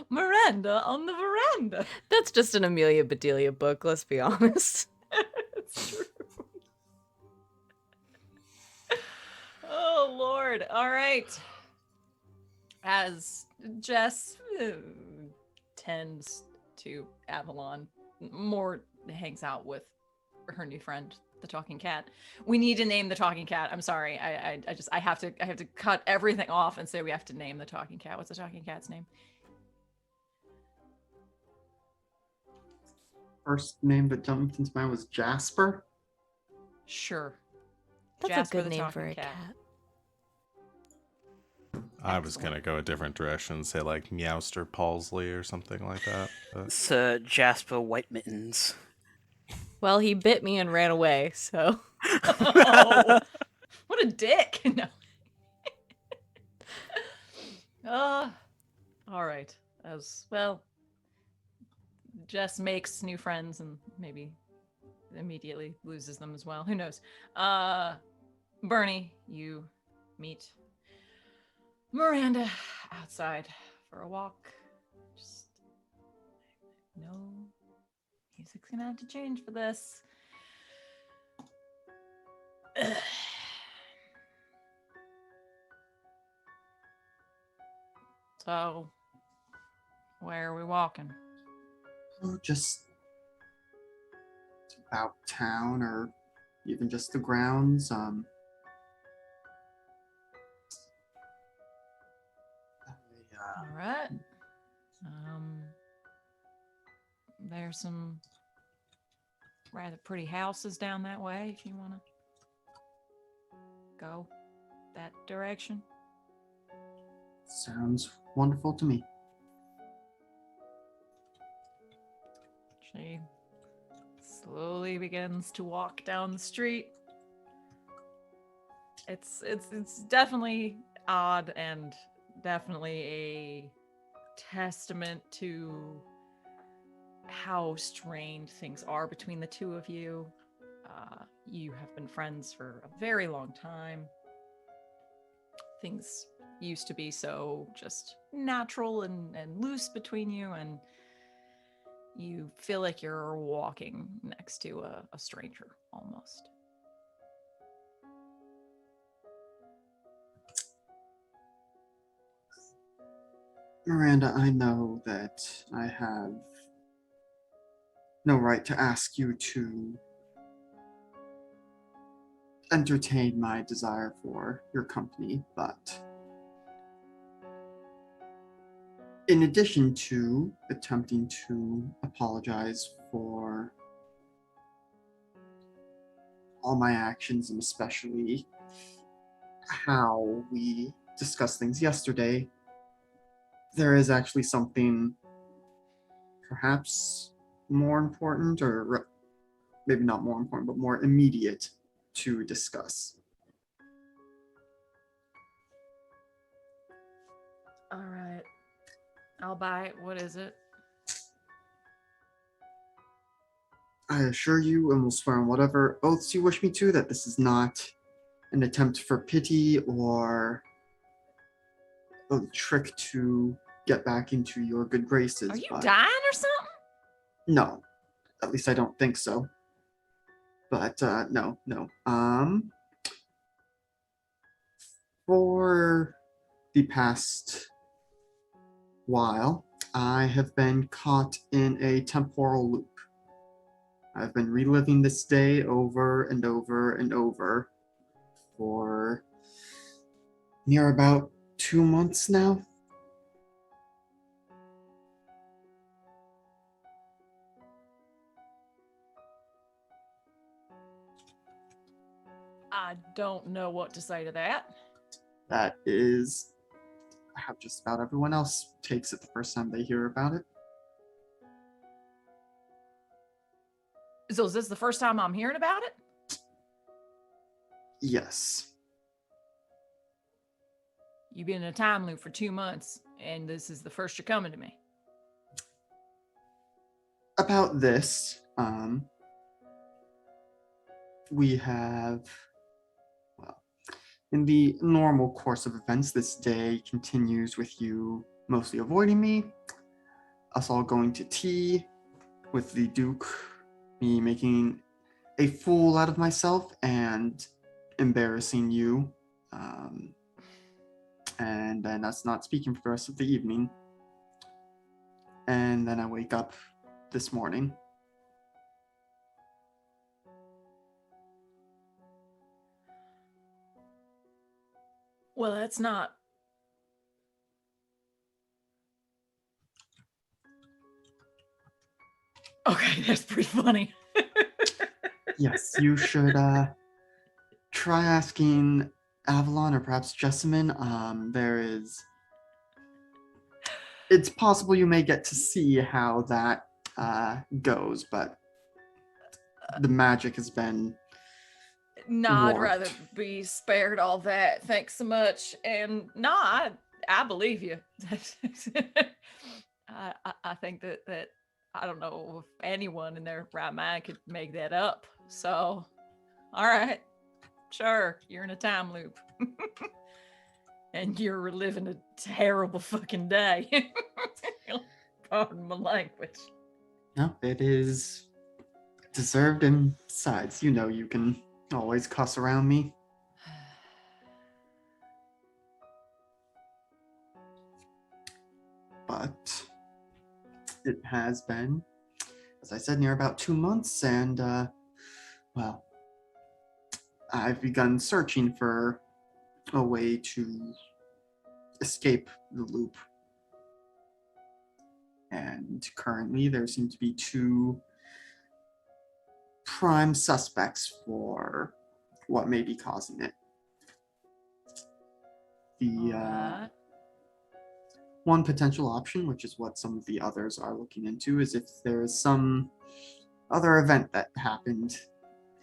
Miranda on the veranda. That's just an Amelia Bedelia book, let's be honest. It's true. Oh Lord! All right. As Jess tends to Avalon, more hangs out with her new friend, the talking cat. We need to name the talking cat. I'm sorry. I have to cut everything off and say we have to name the talking cat. What's the talking cat's name? First name that jumped into mind was Jasper. Sure. That's Jasper a the good name for talking a cat. I was gonna go a different direction, say like Meowster Palsley or something like that. But It's Jasper White Mittens. Well, he bit me and ran away, so. Oh, what a dick. No. All right. As well, Jess makes new friends and maybe immediately loses them as well. Who knows? Bernie, you meet Miranda outside for a walk. Just no music's gonna have to change for this. So, where are we walking? Oh, just about town or even just the grounds. All right. There's some rather pretty houses down that way if you want to go that direction. Sounds wonderful to me. She slowly begins to walk down the street. It's definitely odd and definitely a testament to how strained things are between the two of you. You have been friends for a very long time. Things used to be so just natural and loose between you, and you feel like you're walking next to a stranger almost. Miranda, I know that I have no right to ask you to entertain my desire for your company, but in addition to attempting to apologize for all my actions and especially how we discussed things yesterday, there is actually something perhaps more important, or maybe not more important, but more immediate to discuss. All right. I'll buy it. What is it? I assure you, and will swear on whatever oaths you wish me to, that this is not an attempt for pity or a trick to get back into your good graces. Are you but dying or something? No, at least I don't think so. But no. For the past while, I have been caught in a temporal loop. I've been reliving this day over and over and over for near about 2 months now. I don't know what to say to that. That is how just about everyone else takes it the first time they hear about it. So is this the first time I'm hearing about it? Yes. You've been in a time loop for 2 months, and this is the first you're coming to me. About this, we have, well, in the normal course of events, this day continues with you mostly avoiding me, us all going to tea with the Duke, me making a fool out of myself and embarrassing you, and then us not speaking for the rest of the evening. And then I wake up this morning. Well, that's not. Okay, that's pretty funny. Yes, you should try asking Avalon or perhaps Jessamine. It's possible you may get to see how that goes, but the magic has been Nah, I'd warped. rather be spared all that. Thanks so much. And nah, I believe you. I think that I don't know if anyone in their right mind could make that up. So, all right, sure, you're in a time loop, and you're reliving a terrible fucking day. Pardon my language. No, it is deserved, and besides, you know you can always cuss around me. But it has been, as I said, near about 2 months, and well, I've begun searching for a way to escape the loop. And currently, there seem to be two prime suspects for what may be causing it. The one potential option, which is what some of the others are looking into, is if there is some other event that happened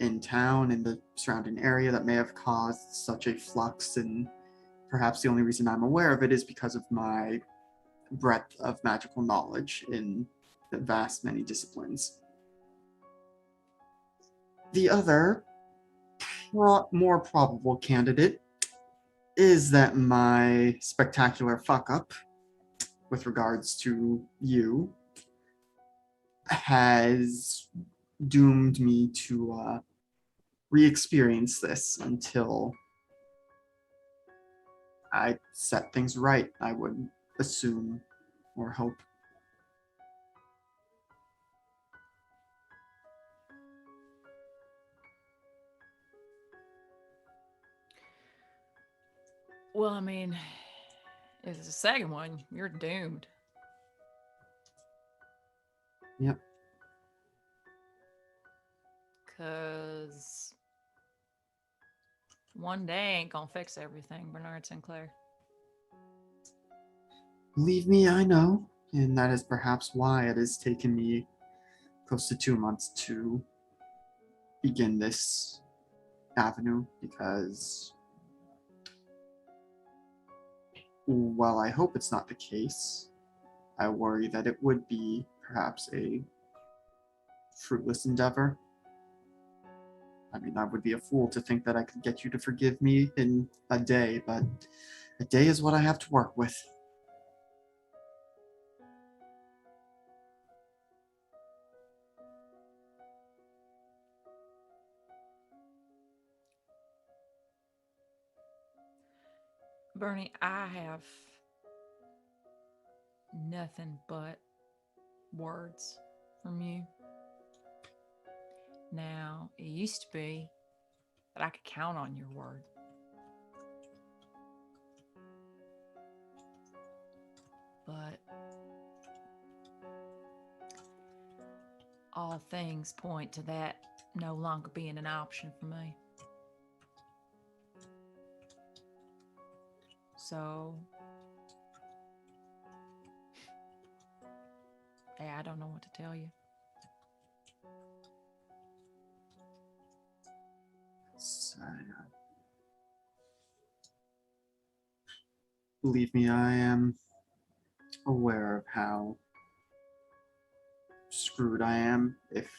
in town, in the surrounding area, that may have caused such a flux, and perhaps the only reason I'm aware of it is because of my breadth of magical knowledge in the vast many disciplines. The other, more probable candidate is that my spectacular fuck-up with regards to you has doomed me to re-experience this until I set things right, I would assume or hope. Well, I mean, if it's the second one, you're doomed. Yep. Because one day ain't gonna fix everything, Bernard Sinclair. Believe me, I know, and that is perhaps why it has taken me close to 2 months to begin this avenue, because while I hope it's not the case, I worry that it would be perhaps a fruitless endeavor. I mean, I would be a fool to think that I could get you to forgive me in a day, but a day is what I have to work with. Bernie, I have nothing but words from you. Now, it used to be that I could count on your word. But all things point to that no longer being an option for me. So, yeah, I don't know what to tell you. Believe me, I am aware of how screwed I am if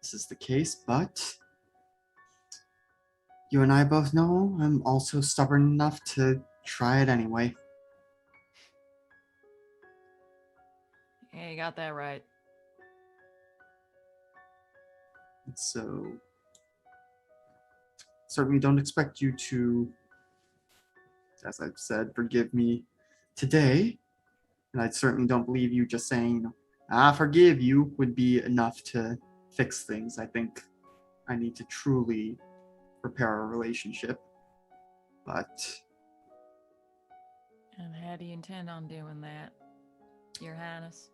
this is the case, but you and I both know I'm also stubborn enough to try it anyway. Yeah, you got that right. So, certainly don't expect you to, as I've said, forgive me today. And I certainly don't believe you just saying, I forgive you would be enough to fix things. I think I need to truly repair our relationship. But And how do you intend on doing that, Your Highness?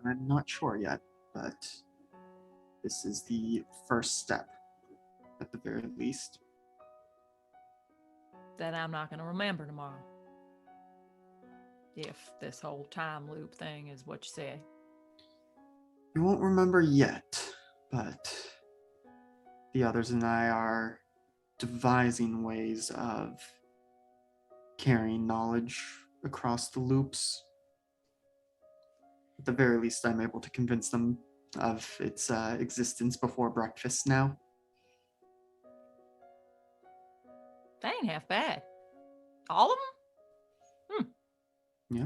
I'm not sure yet, but this is the first step, at the very least. That I'm not going to remember tomorrow. If this whole time loop thing is what you say. You won't remember yet, but the others and I are devising ways of carrying knowledge across the loops. At the very least, I'm able to convince them of its existence before breakfast now. That ain't half bad. All of them? Yeah.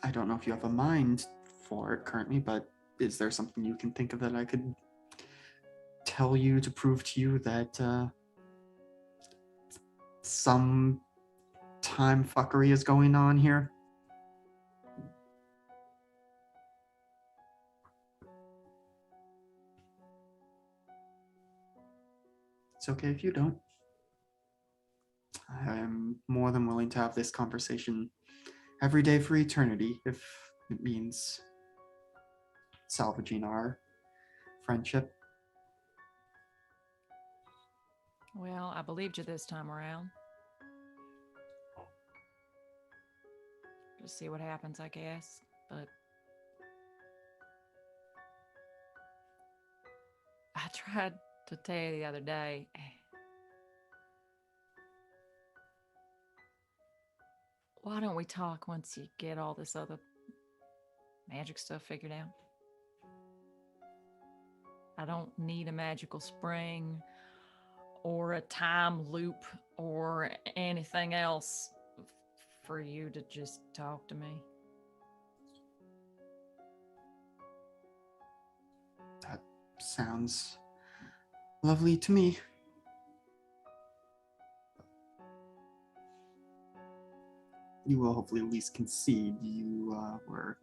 I don't know if you have a mind for it currently, but is there something you can think of that I could tell you to prove to you that some time fuckery is going on here? It's okay if you don't. I am more than willing to have this conversation every day for eternity if it means salvaging our friendship. Well, I believed you this time around. Just see what happens, I guess. But I tried to tell you the other day. Why don't we talk once you get all this other magic stuff figured out? I don't need a magical spring or a time loop or anything else for you to just talk to me. That sounds lovely to me. You will hopefully at least concede you were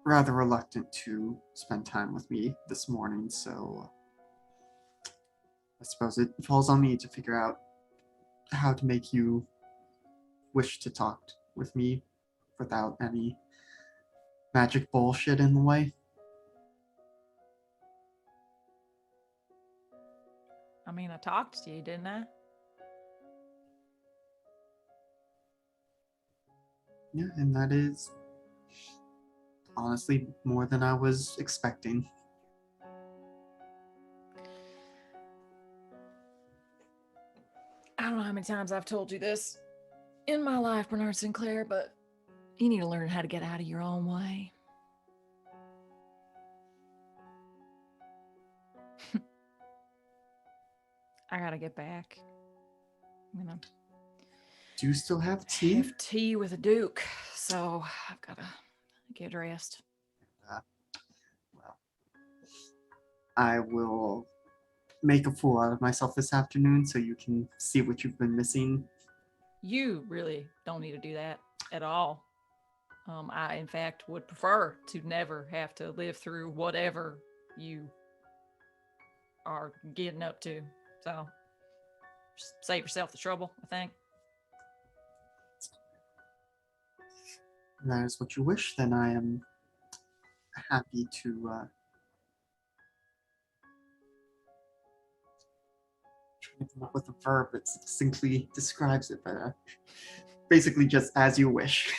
rather reluctant to spend time with me this morning, so I suppose it falls on me to figure out how to make you wish to talk with me without any magic bullshit in the way. I mean, I talked to you, didn't I? Yeah, and that is honestly more than I was expecting. I don't know how many times I've told you this in my life, Bernard Sinclair, but you need to learn how to get out of your own way. I gotta get back. I'm gonna Do you still have tea? have tea with a duke, so I've gotta get dressed. Well, I will make a fool out of myself this afternoon so you can see what you've been missing. You really don't need to do that at all. I, in fact, would prefer to never have to live through whatever you are getting up to. So, just save yourself the trouble, I think. If that is what you wish, then I am happy to trying to come up with a verb that succinctly describes it, but basically just as you wish.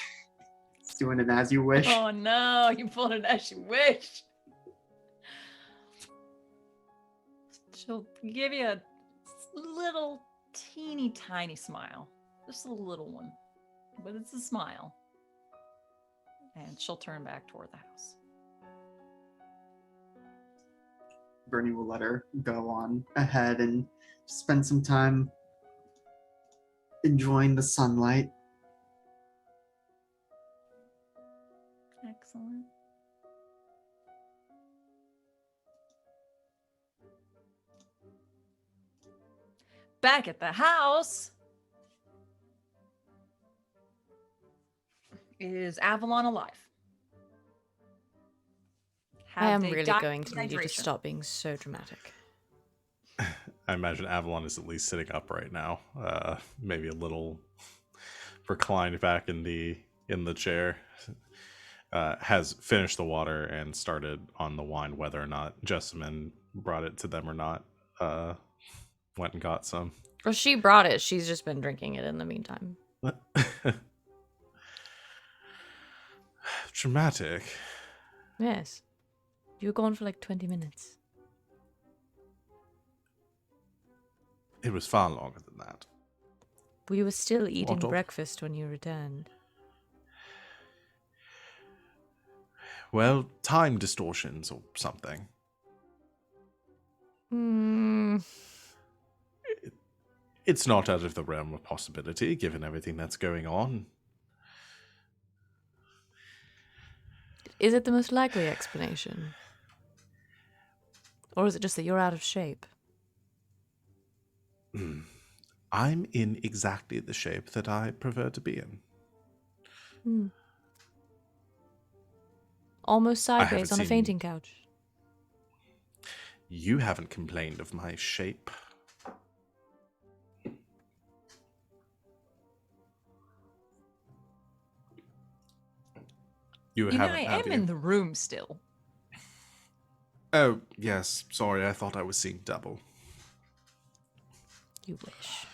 It's doing it as you wish. Oh no, you pulled it as you wish. She'll give you a little teeny tiny smile. Just a little one. But it's a smile. And she'll turn back toward the house. Bernie will let her go on ahead and spend some time enjoying the sunlight. Excellent. Back at the house is Avalon alive. I am a really going to need you to dehydration. stop being so dramatic. I imagine Avalon is at least sitting up right now, maybe a little reclined back in the chair. Has finished the water and started on the wine, whether or not Jessamine brought it to them or not. Went and got some. Well, she brought it. She's just been drinking it in the meantime. Dramatic. Yes. You were gone for like 20 minutes. It was far longer than that. We were still eating What? breakfast when you returned. Well, time distortions or something. Hmm. It's not out of the realm of possibility, given everything that's going on. Is it the most likely explanation? Or is it just that you're out of shape? I'm in exactly the shape that I prefer to be in. Hmm. Almost sideways haven't on a seen- fainting couch. You haven't complained of my shape. You You know, haven't, I have am you? in the room still. Oh, yes. Sorry, I thought I was seeing double. You wish.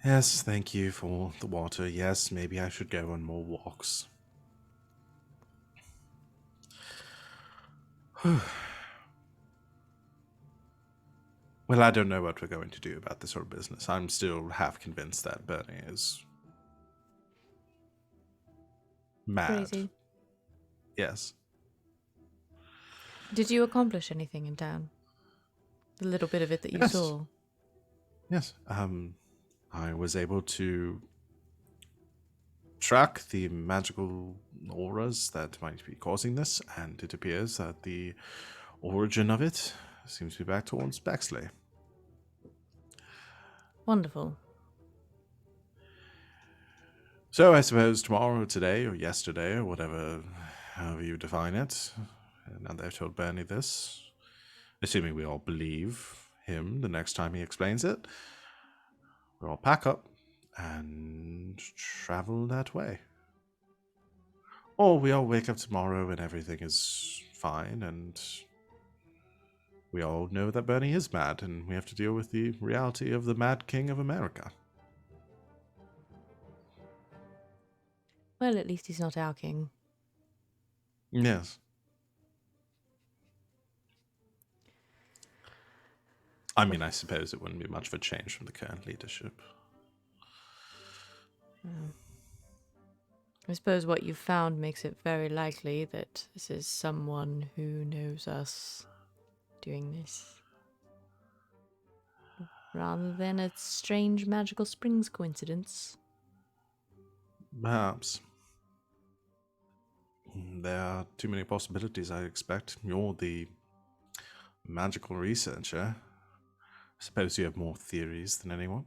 Yes, thank you for the water. Yes, maybe I should go on more walks. Well, I don't know what we're going to do about this whole business. I'm still half convinced that Bernie is mad. Crazy. Yes. Did you accomplish anything in town? The little bit of it that you Yes. saw. Yes. I was able to track the magical auras that might be causing this, and it appears that the origin of it seems to be back towards Bexley. Wonderful. So I suppose tomorrow, or today, or yesterday, or whatever, however you define it, now they've told Bernie this, assuming we all believe him the next time he explains it, we'll all pack up and travel that way. Or we all wake up tomorrow and everything is fine, and we all know that Bernie is mad, and we have to deal with the reality of the Mad King of America. Well, at least he's not our king. Yes. I mean, I suppose it wouldn't be much of a change from the current leadership. I suppose what you've found makes it very likely that this is someone who knows us doing this. Rather than a strange magical springs coincidence. Perhaps. There are too many possibilities, I expect. You're the magical researcher. I suppose you have more theories than anyone.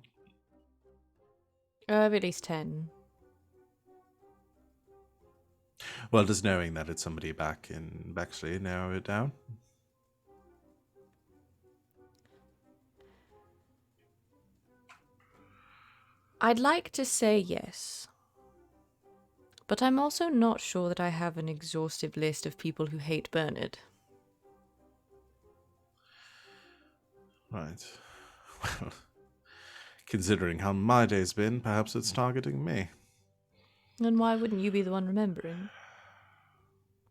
I have at least 10. Well, does knowing that it's somebody back in Bexley narrow it down? I'd like to say yes. But I'm also not sure that I have an exhaustive list of people who hate Bernard. Right. Well, considering how my day's been, perhaps it's targeting me. And why wouldn't you be the one remembering?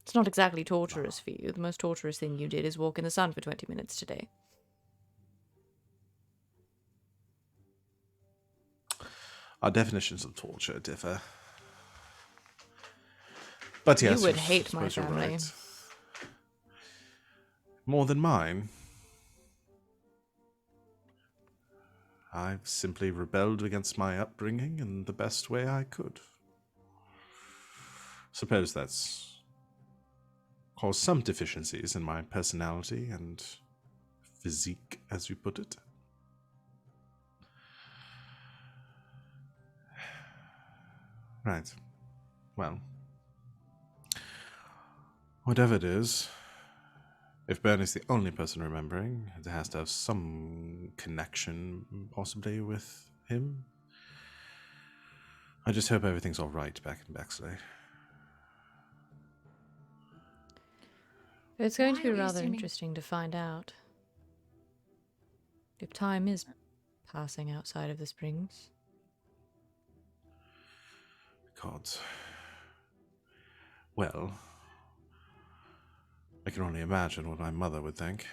It's not exactly torturous for you. The most torturous thing you did is walk in the sun for 20 minutes today. Our definitions of torture differ. But yes, You would I hate my suppose you're family. right. More than mine. I've simply rebelled against my upbringing in the best way I could. Suppose that's caused some deficiencies in my personality and physique, as you put it. Right. Well, Whatever it is, if Bernie's the only person remembering, it has to have some connection, possibly, with him. I just hope everything's all right back in Bexley. It's going to Why be are we rather assuming- interesting to find out if time is passing outside of the springs. Gods. Well, I can only imagine what my mother would think.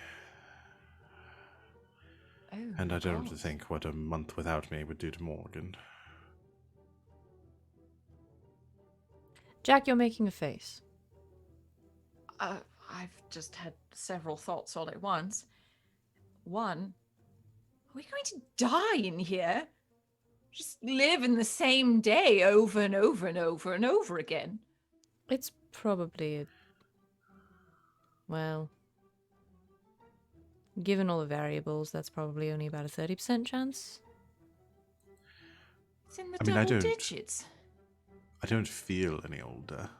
Oh, And I don't want to God. think what a month without me would do to Morgan. Jack, you're making a face. I've just had several thoughts all at once. One, are we going to die in here? Just live in the same day over and over and over and over again? It's probably well, given all the variables, that's probably only about a 30% chance. It's in the I mean, I double don't- digits. I don't feel any older.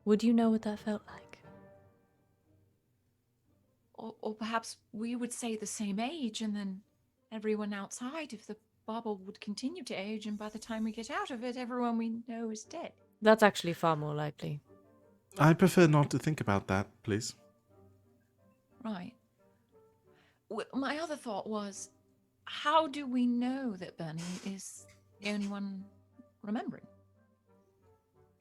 Would you know what that felt like? Or perhaps we would say the same age, and then everyone outside of the bubble would continue to age, and by the time we get out of it, everyone we know is dead. That's actually far more likely. I prefer not to think about that, please. Right. My other thought was, how do we know that Bernie is the only one remembering?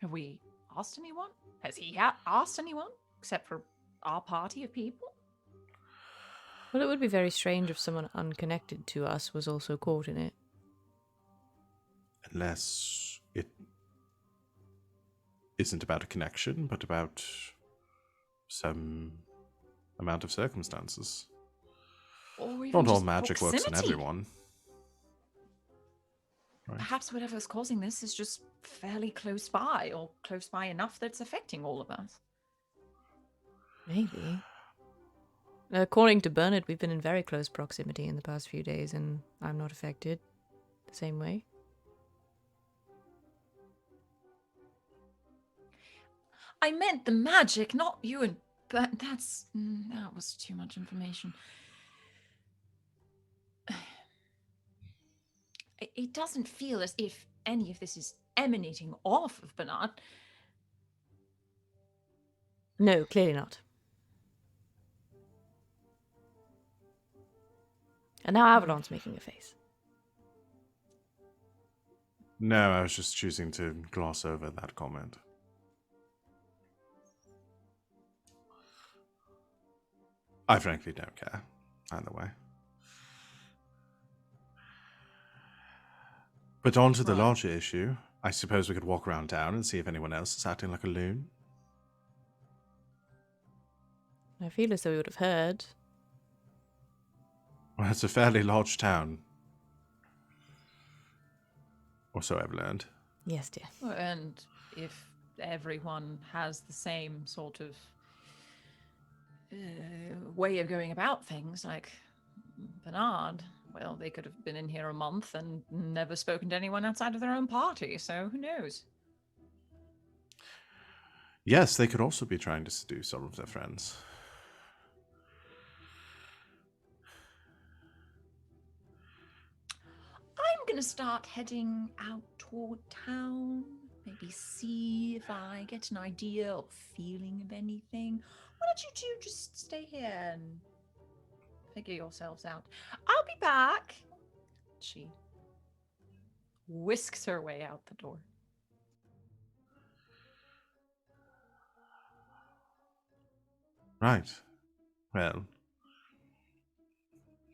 Have we asked anyone? Has he asked anyone except for our party of people? Well, it would be very strange if someone unconnected to us was also caught in it. Unless it isn't about a connection, but about some amount of circumstances. Or even Not all just magic works on proximity? everyone. Right. Perhaps whatever's causing this is just fairly close by, or close by enough that it's affecting all of us. Maybe. According to Bernard, we've been in very close proximity in the past few days, and I'm not affected the same way. I meant the magic, not you and but that was too much information. It doesn't feel as if any of this is emanating off of Bernard. No, clearly not. And now Avalon's making a face. No, I was just choosing to gloss over that comment. I frankly don't care, either way. But on to the Right. larger issue. I suppose we could walk around town and see if anyone else is acting like a loon. I feel as though we would have heard. Well, it's a fairly large town. Or so I've learned. Yes, dear. And if everyone has the same sort of way of going about things, like Bernard, well, they could have been in here a month and never spoken to anyone outside of their own party, so who knows? Yes, they could also be trying to seduce some of their friends. I'm gonna start heading out toward town. Maybe see if I get an idea or feeling of anything. Why don't you two just stay here and figure yourselves out? I'll be back. She whisks her way out the door. Right. Well,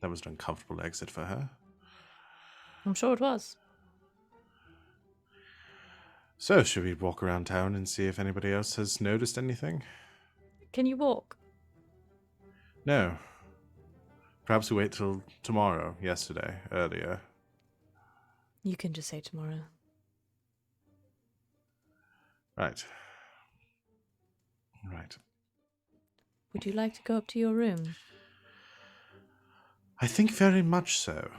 that was an uncomfortable exit for her. I'm sure it was. So, should we walk around town and see if anybody else has noticed anything? Can you walk? No. Perhaps we wait till tomorrow, earlier. You can just say tomorrow. Right. Right. Would you like to go up to your room? I think very much so.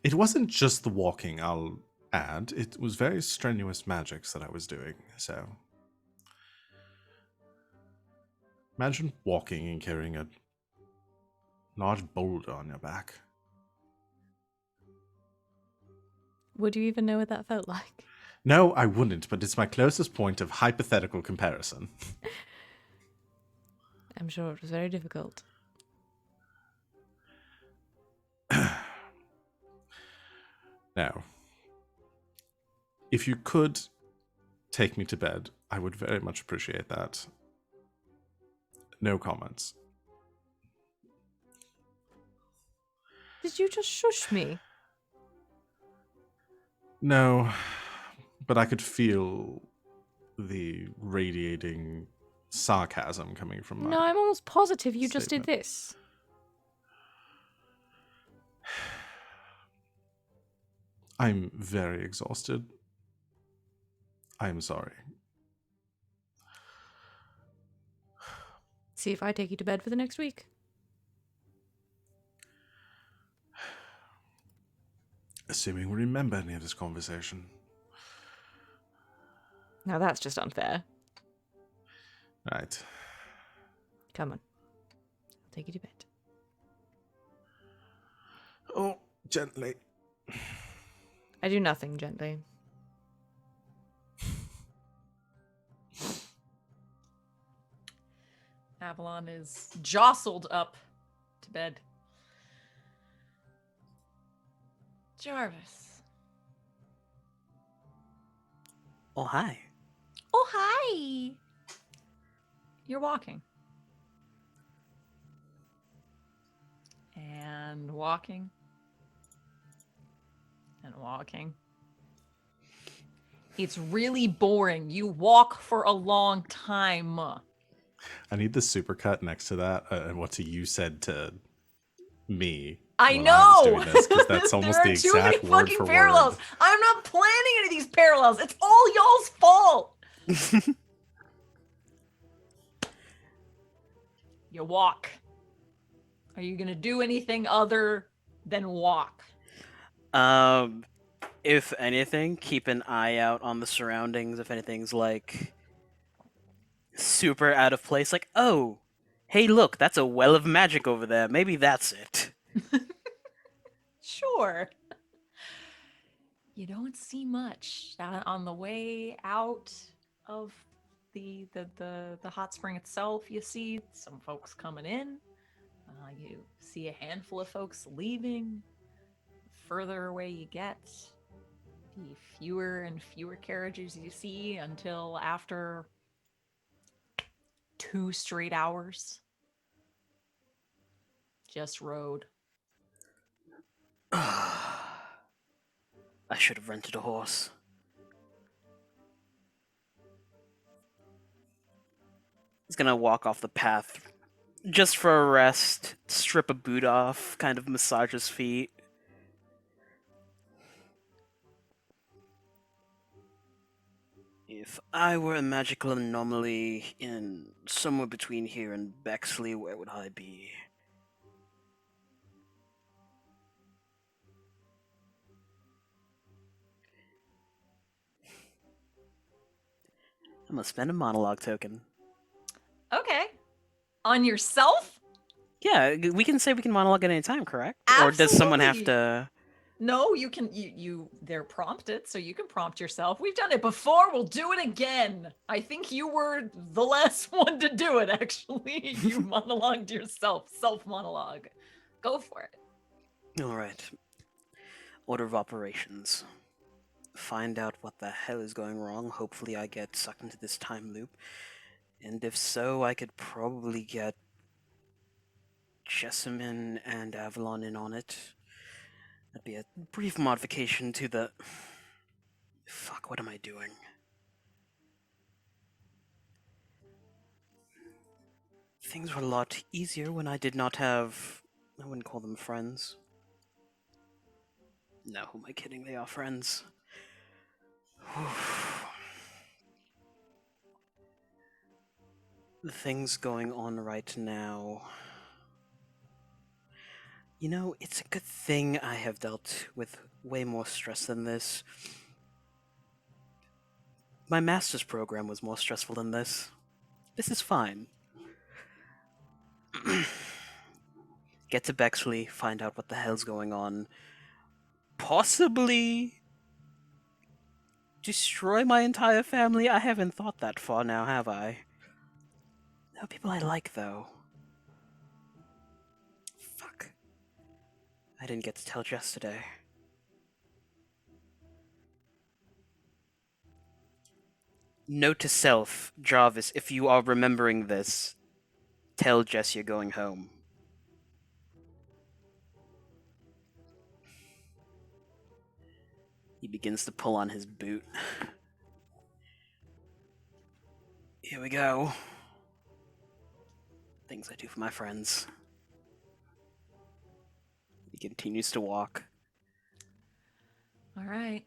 It wasn't just the walking, I'll add. It was very strenuous magics that I was doing, so Imagine walking and carrying a large boulder on your back. Would you even know what that felt like? No, I wouldn't, but it's my closest point of hypothetical comparison. I'm sure it was very difficult. Now, if you could take me to bed, I would very much appreciate that. No comments. Did you just shush me? No, but I could feel the radiating sarcasm coming from my... No, I'm almost positive you just did statement. this. I'm very exhausted. I'm sorry. See if I take you to bed for the next week. Assuming we remember any of this conversation. Now that's just unfair. Right. Come on. I'll take you to bed. Oh, gently. I do nothing gently. Avalon is jostled up to bed. Jarvis. Oh, hi. Oh, hi. You're walking. And walking. And walking. It's really boring. You walk for a long time. I need the supercut next to that and what you said to me. I when know. I was doing this, 'cause that's almost there are the too many exact word fucking for parallels. word. I'm not planning any of these parallels. It's all y'all's fault. You walk. Are you gonna do anything other than walk? If anything, keep an eye out on the surroundings. If anything's like super out of place, like, oh, hey, look, that's a well of magic over there. Maybe that's it. Sure. You don't see much on the way out of the hot spring itself. You see some folks coming in. You see a handful of folks leaving. Further away you get, the fewer and fewer carriages you see until after 2 straight hours. Just road. I should have rented a horse. He's gonna walk off the path just for a rest, strip a boot off, kind of massage his feet. If I were a magical anomaly in somewhere between here and Bexley, where would I be? I'm gonna spend a monologue token. Okay. On yourself? Yeah, we can say we can monologue at any time, correct? Or does someone have Absolutely. to... No, you can they're prompted, so you can prompt yourself. We've done it before, we'll do it again. I think you were the last one to do it, actually. You monologued yourself, self-monologue. Go for it. Alright. Order of operations. Find out what the hell is going wrong. Hopefully I get sucked into this time loop. And if so, I could probably get Jessamine and Avalon in on it. That'd be a brief modification to the... Fuck, what am I doing? Things were a lot easier when I did not have... I wouldn't call them friends. No, who am I kidding? They are friends. The things going on right now... You know, it's a good thing I have dealt with way more stress than this. My master's program was more stressful than this. This is fine. Get to Bexley, find out what the hell's going on. Possibly destroy my entire family? I haven't thought that far now, have I? No people I like, though. Fuck. I didn't get to tell Jess today. Note to self, Jarvis, if you are remembering this, tell Jess you're going home. He begins to pull on his boot. Here we go. Things I do for my friends. He continues to walk. All right.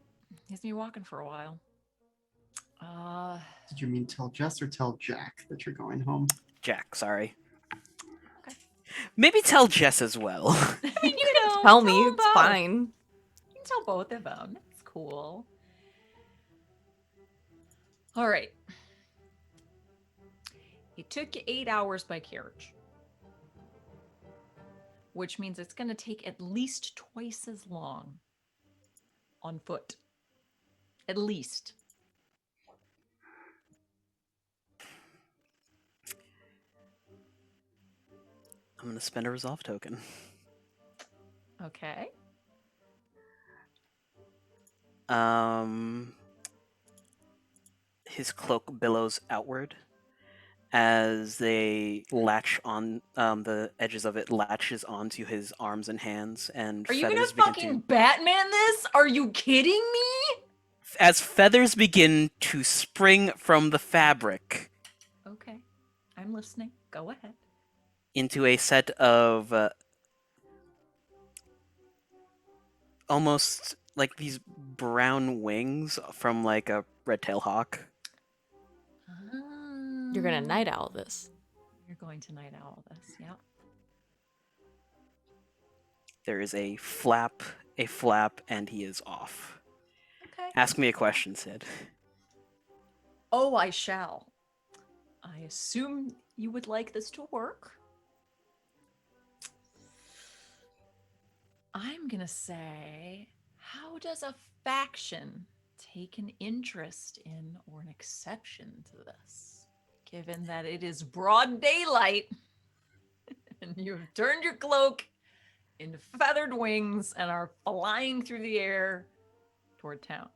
He's been walking for a while. Did you mean tell Jess or tell Jack that you're going home? Jack, sorry. Okay. Maybe tell Jess as well. I mean, you know, Tell me, them it's both. fine. You can tell both of them. It's cool. All right. It took you 8 hours by carriage, which means it's going to take at least twice as long on foot. At least. I'm gonna spend a resolve token. Okay. His cloak billows outward as they latch on. The edges of it latches onto his arms and hands, and Are you gonna feathers begin fucking to. Batman this? Are you kidding me? As feathers begin to spring from the fabric Okay. I'm listening. Go ahead. into a set of almost like these brown wings from like a red-tailed hawk. You're gonna night owl this. You're going to night owl this, yeah. There is a flap, and he is off. Okay. Ask me a question, Sid. Oh, I shall. I assume you would like this to work. I'm gonna say, how does a faction take an interest in or an exception to this? Given that it is broad daylight and you've turned your cloak into feathered wings and are flying through the air toward town.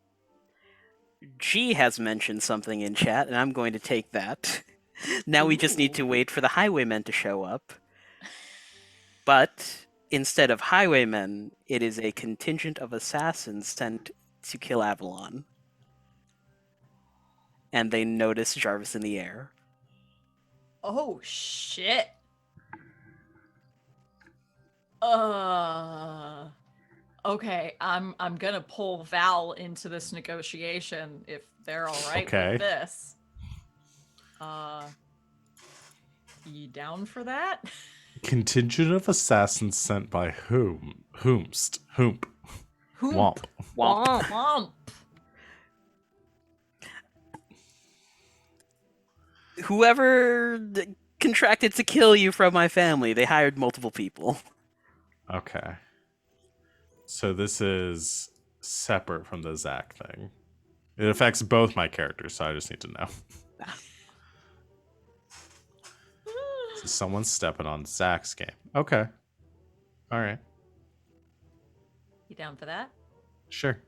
G has mentioned something in chat, and I'm going to take that. Now we just need to wait for the highwaymen to show up. But instead of highwaymen, it is a contingent of assassins sent to kill Avalon. And they notice Jarvis in the air. Oh shit. Okay, I'm gonna pull Val into this negotiation if they're all right Okay. with this. You down for that? Contingent of assassins sent by whom? Whomst? Whomp? Womp. Womp. Womp. Whoever contracted to kill you from my family, they hired multiple people. Okay. So this is separate from the Zach thing. It affects both my characters, so I just need to know. So someone's stepping on Zach's game. Okay. All right. You down for that? Sure.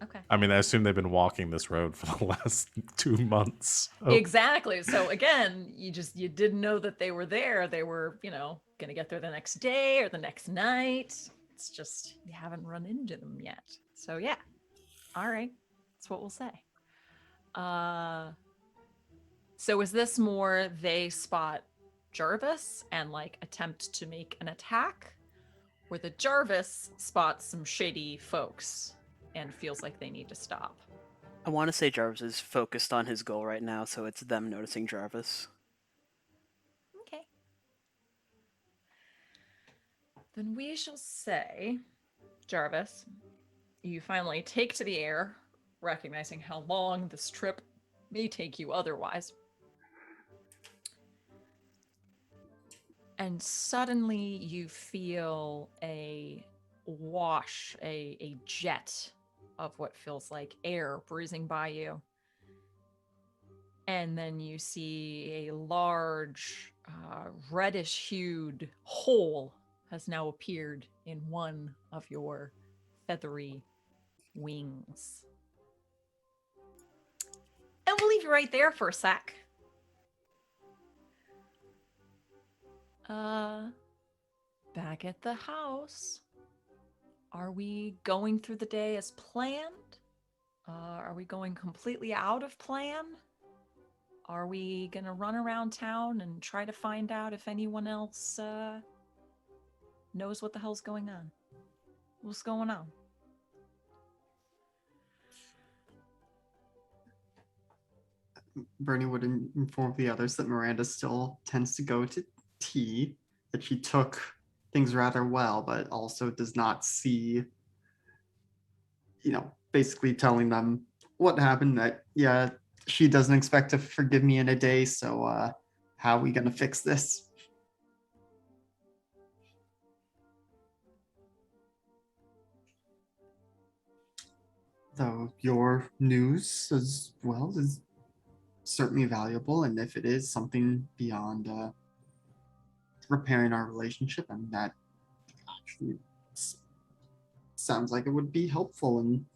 Okay. I mean, I assume they've been walking this road for the last 2 months. Oh, Exactly. So again, you didn't know that they were there. They were, gonna get there the next day or the next night. It's just you haven't run into them yet. So yeah. All right. That's what we'll say. So is this more they spot Jarvis and attempt to make an attack? Or the Jarvis spots some shady folks and feels like they need to stop? I want to say Jarvis is focused on his goal right now, so it's them noticing Jarvis. Okay. Then we shall say, Jarvis, you finally take to the air, recognizing how long this trip may take you otherwise. and suddenly you feel a wash, a jet of what feels like air breezing by you. And then you see a large, reddish-hued hole has now appeared in one of your feathery wings. And we'll leave you right there for a sec. Back at the house. Are we going through the day as planned? Are we going completely out of plan? Are we gonna run around town and try to find out if anyone else knows what the hell's going on? What's going on? Bernie would inform the others that Miranda still tends to go to tea, that she took things rather well, but also does not see, basically telling them what happened, that, yeah, she doesn't expect to forgive me in a day, so how are we going to fix this? Though your news as well is certainly valuable, and if it is something beyond repairing our relationship, and that actually sounds like it would be helpful in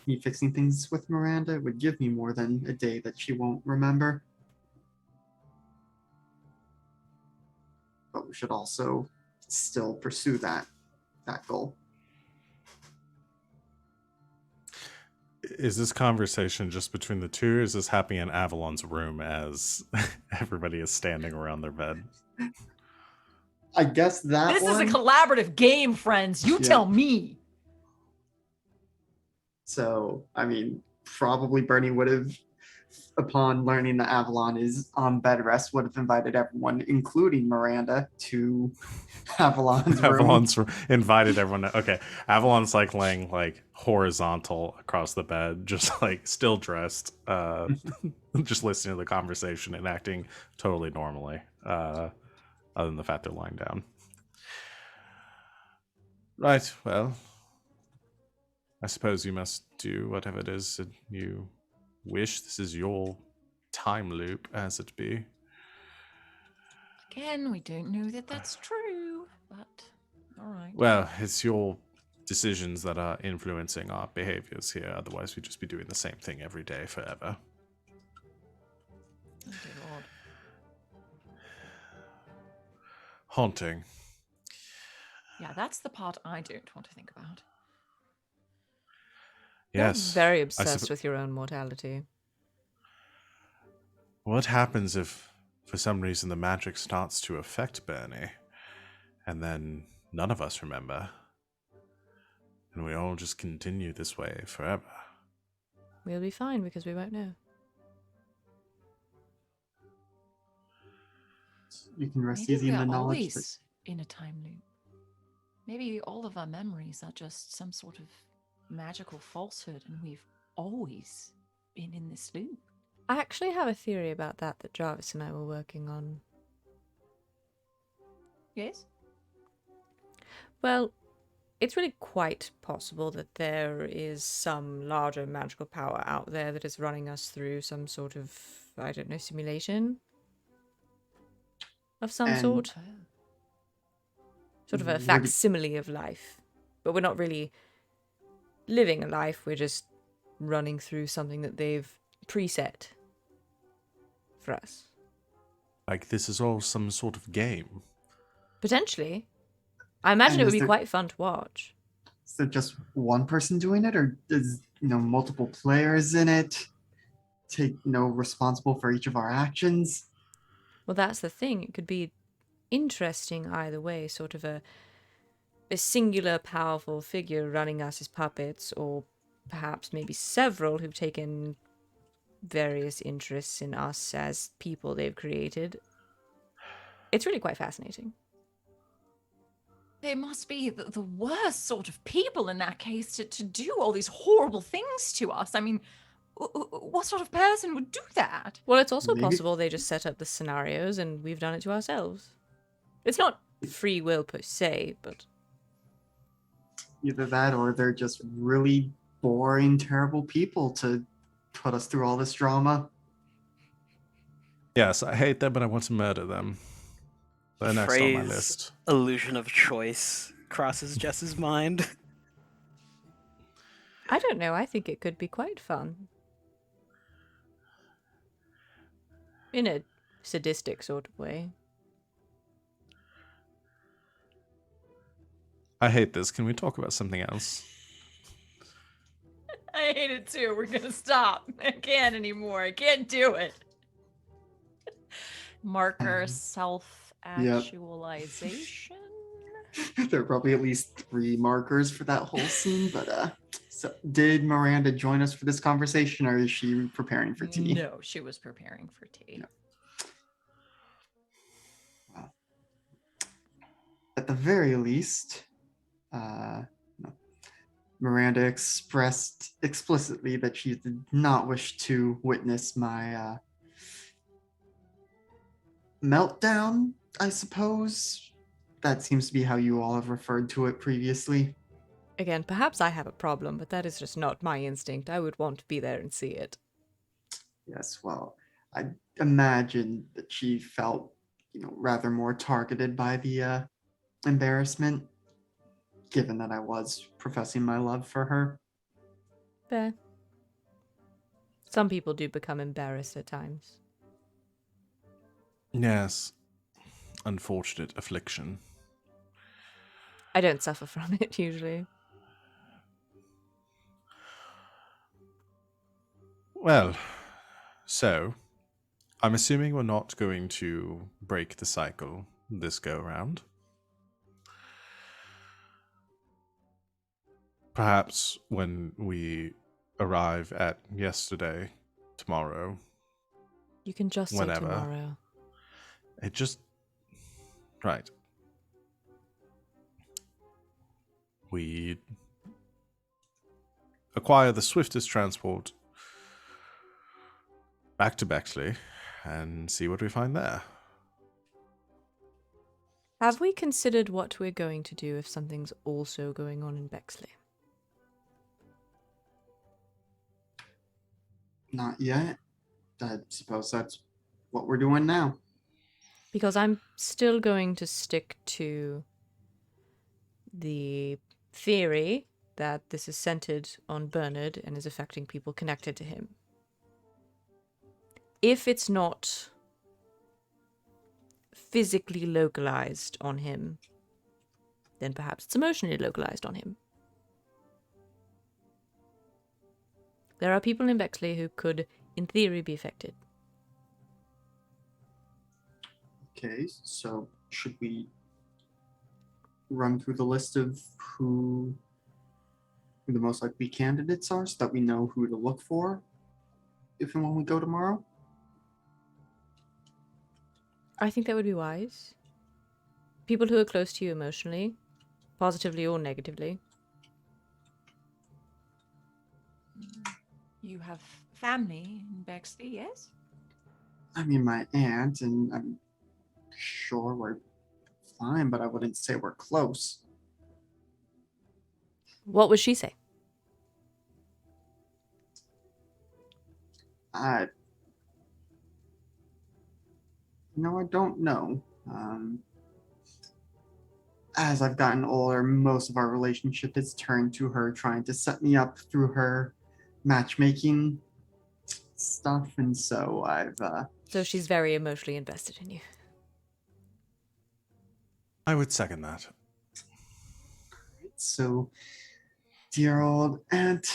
me fixing things with Miranda, it would give me more than a day that she won't remember. But we should also still pursue that goal. Is this conversation just between the two, or is this happening in Avalon's room as everybody is standing around their bed? I guess that This one... is a collaborative game, friends. You tell me. So, I mean, probably Bernie would have, upon learning that Avalon is on bed rest, would have invited everyone, including Miranda, to Avalon's room. Avalon's invited everyone. Okay, Avalon's like laying like horizontal across the bed, just like still dressed, just listening to the conversation and acting totally normally, other than the fact they're lying down. Right, well, I suppose you must do whatever it is that you wish. This is your time loop, as it be. Again, we don't know that that's true, but all right. Well, it's your decisions that are influencing our behaviors here. Otherwise, we'd just be doing the same thing every day forever. Oh, dear Lord. Haunting. Yeah, that's the part I don't want to think about. Yes. You're very obsessed with your own mortality. What happens if, for some reason, the magic starts to affect Bernie, and then none of us remember, and we all just continue this way forever? We'll be fine because we won't know. You can rest Maybe easy in we're the knowledge always that... in a time loop. Maybe all of our memories are just some sort of magical falsehood, and we've always been in this loop. I actually have a theory about that Jarvis and I were working on. Yes? Well, it's really quite possible that there is some larger magical power out there that is running us through some sort of, I don't know, simulation of some sort. Sort of a facsimile of life. But we're not really living a life, we're just running through something that they've preset for us. Like this is all some sort of game. Potentially. I imagine it would be quite fun to watch. Is there just one person doing it, or is multiple players in it take responsible for each of our actions? Well, that's the thing. It could be interesting either way, sort of a singular powerful figure running us as puppets, or perhaps maybe several who've taken various interests in us as people they've created. It's really quite fascinating. They must be the worst sort of people in that case to do all these horrible things to us. I mean, what sort of person would do that? Well, it's also Maybe. possible they just set up the scenarios and we've done it to ourselves. It's not free will per se, but Either that or they're just really boring, terrible people to put us through all this drama. Yes, I hate them, but I want to murder them. They're next on my Phrase list. illusion of choice crosses Jess's mind. I don't know. I think it could be quite fun. In a sadistic sort of way. I hate this. Can we talk about something else? I hate it too. We're gonna stop. I can't anymore. I can't do it. Marker self-actualization. There are probably at least 3 markers for that whole scene, but so did Miranda join us for this conversation, or is she preparing for tea? No, she was preparing for tea. No. Well, at the very least, no. Miranda expressed explicitly that she did not wish to witness my meltdown, I suppose. That seems to be how you all have referred to it previously. Again, perhaps I have a problem, but that is just not my instinct. I would want to be there and see it. Yes, well, I imagine that she felt, rather more targeted by the embarrassment, given that I was professing my love for her. Fair. Some people do become embarrassed at times. Yes. Unfortunate affliction. I don't suffer from it, usually. Well, so I'm assuming we're not going to break the cycle this go around. Perhaps when we arrive at yesterday, tomorrow, You can just say whenever. tomorrow. It just... Right. We acquire the swiftest transport back to Bexley and see what we find there. Have we considered what we're going to do if something's also going on in Bexley? Not yet. I suppose that's what we're doing now. Because I'm still going to stick to the theory that this is centered on Bernard and is affecting people connected to him. If it's not physically localized on him, then perhaps it's emotionally localized on him. There are people in Bexley who could, in theory, be affected. Okay, so should we run through the list of who the most likely candidates are so that we know who to look for if and when we go tomorrow? I think that would be wise. People who are close to you emotionally, positively or negatively. You have family in Bexley, yes? I mean, my aunt, and I'm sure we're fine, but I wouldn't say we're close. What would she say? I don't know. As I've gotten older, most of our relationship has turned to her trying to set me up through her matchmaking stuff, and so I've So she's very emotionally invested in you. I would second that. so dear old Aunt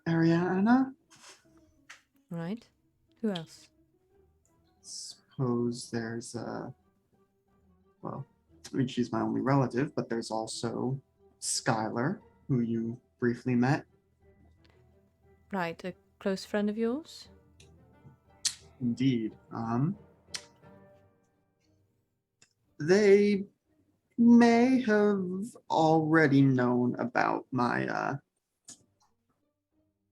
Ariana. Right? Who else? Suppose there's well, I mean, she's my only relative, but there's also Skylar, who you briefly met. Right, a close friend of yours? Indeed. They may have already known about my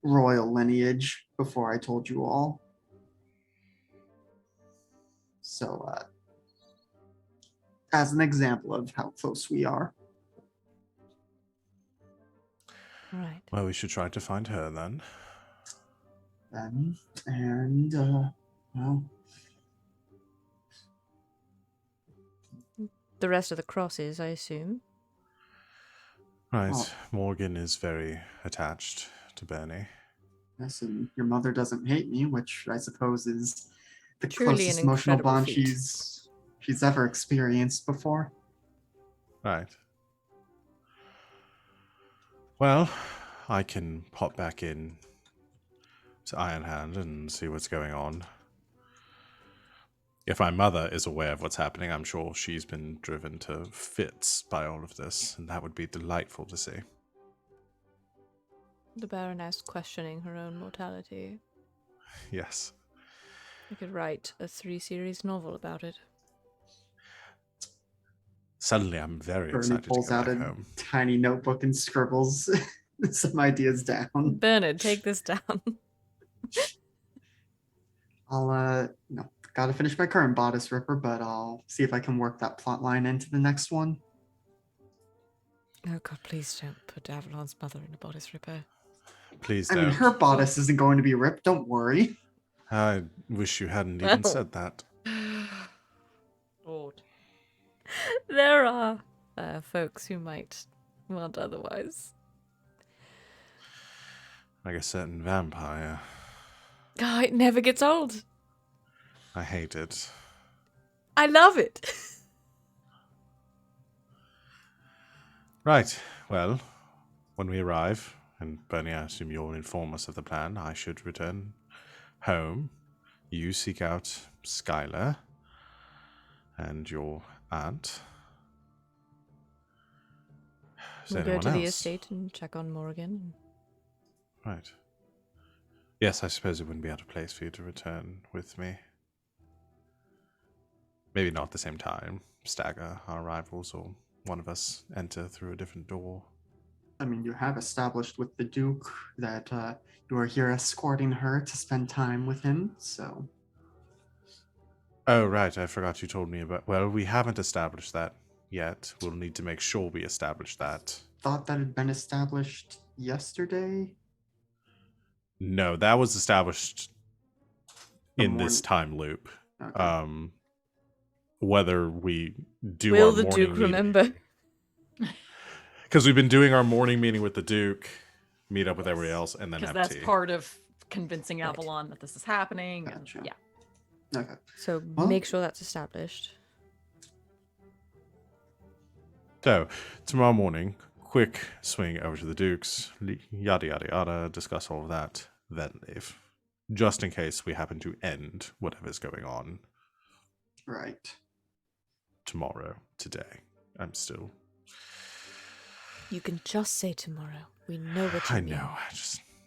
royal lineage before I told you all. So as an example of how close we are. Right. Well, we should try to find her then. Well, The rest of the crosses, I assume. Right. Oh. Morgan is very attached to Bernie. yes, and your mother doesn't hate me, which I suppose is the Truly closest an emotional incredible bond feat. she's ever experienced before. Right. Well, I can pop back in to Iron Hand and see what's going on. If my mother is aware of what's happening, I'm sure she's been driven to fits by all of this, and that would be delightful to see. The Baroness questioning her own mortality. Yes. I could write a 3-series novel about it. Suddenly, I'm very Bernie excited to pulls go out back a home. tiny notebook and scribbles some ideas down. Bernard, take this down. I'll gotta finish my current bodice ripper, but I'll see if I can work that plot line into the next one. Oh god, please don't put Avalon's mother in a bodice ripper. Please I don't. mean, her bodice isn't going to be ripped, don't worry. I wish you hadn't even Well. said that. Lord. There are folks who might want otherwise. Like a certain vampire. Oh, it never gets old. I hate it. I love it. Right. Well, when we arrive, and Bernie, I assume you'll inform us of the plan, I should return home. You seek out Skylar and your aunt. Is We'll there go to anyone the else? estate and check on Morgan. Right. Yes, I suppose it wouldn't be out of place for you to return with me. Maybe not at the same time. Stagger our rivals, or one of us enter through a different door. I mean, you have established with the Duke that you are here escorting her to spend time with him, so... Oh, right, I forgot you told me about... Well, we haven't established that yet. We'll need to make sure we establish that. Thought that had been established yesterday? No, that was established The in this morning- time loop. Okay. Whether we do Will our the morning Duke remember? Because we've been doing our morning meeting with the Duke, meet up with everybody else, and then Because have that's tea. part of convincing Right. Avalon that this is happening. And, Gotcha. yeah. Okay. So Well- make sure that's established. So, tomorrow morning, quick swing over to the Duke's, yada yada yada, discuss all of that, then leave. Just in case we happen to end whatever's going on Right. today. I'm still... You can just say tomorrow. We know what you I mean. know,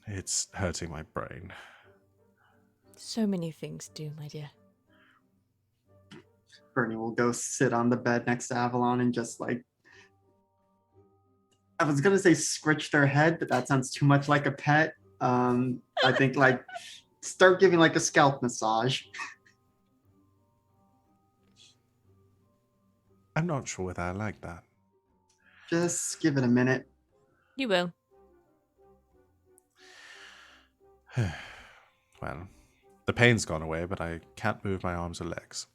it's hurting my brain. So many things do, my dear. Bernie will go sit on the bed next to Avalon and just like... I was gonna say scritch their head, but that sounds too much like a pet. I think like start giving like a scalp massage. I'm not sure whether I like that. Just give it a minute. You will. Well, the pain's gone away, but I can't move my arms or legs.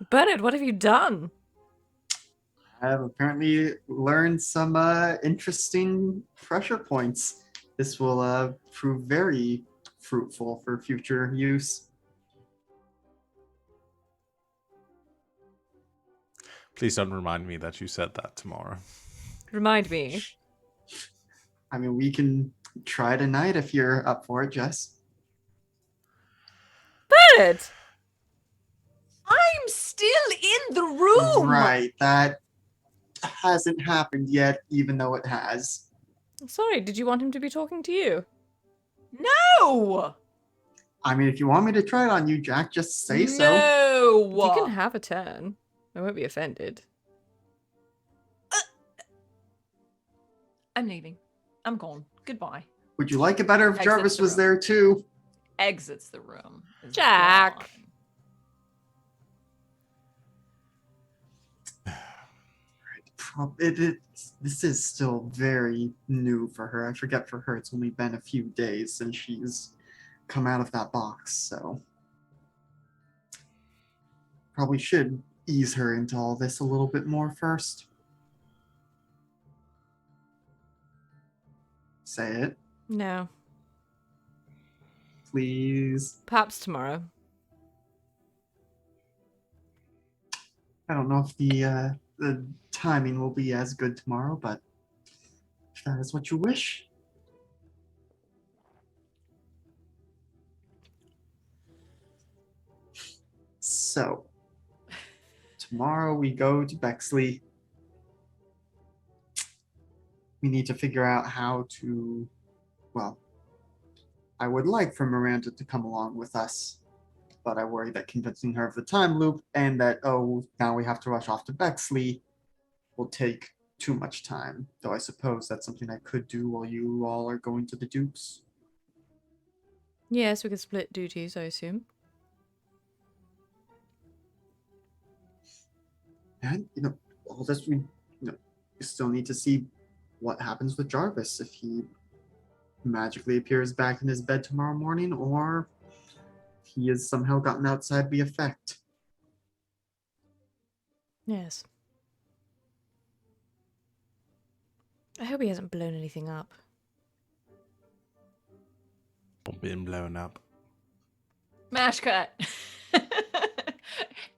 Bernard, what have you done? I have apparently learned some interesting pressure points. This will prove very fruitful for future use. Please don't remind me that you said that tomorrow. Remind me. I mean, we can try tonight if you're up for it, Jess. Bernard! I'm still in the room. Right, that hasn't happened yet, even though it has. Sorry, did you want him to be talking to you? No. I mean, if you want me to try it on you, Jack, just say so. No. You can have a turn. I won't be offended. I'm leaving. I'm gone. Goodbye. Would you like it better if Exit Jarvis the was room. there too? Exits the room. Is Jack. gone. This is still very new for her. I forget for her it's only been a few days since she's come out of that box, so probably should ease her into all this a little bit more first. Say it, No. please. Perhaps tomorrow. I don't know if the timing will be as good tomorrow, but if that is what you wish. So, tomorrow we go to Bexley. We need to figure out how to, well, I would like for Miranda to come along with us, but I worry that convincing her of the time loop and that, oh, now we have to rush off to Bexley will take too much time. Though I suppose that's something I could do while you all are going to the Dukes. Yes, we could split duties, I assume. And, all this, we still need to see what happens with Jarvis, if he magically appears back in his bed tomorrow morning, or if he has somehow gotten outside the effect. Yes. I hope he hasn't blown anything up. Been blown up. Smash cut.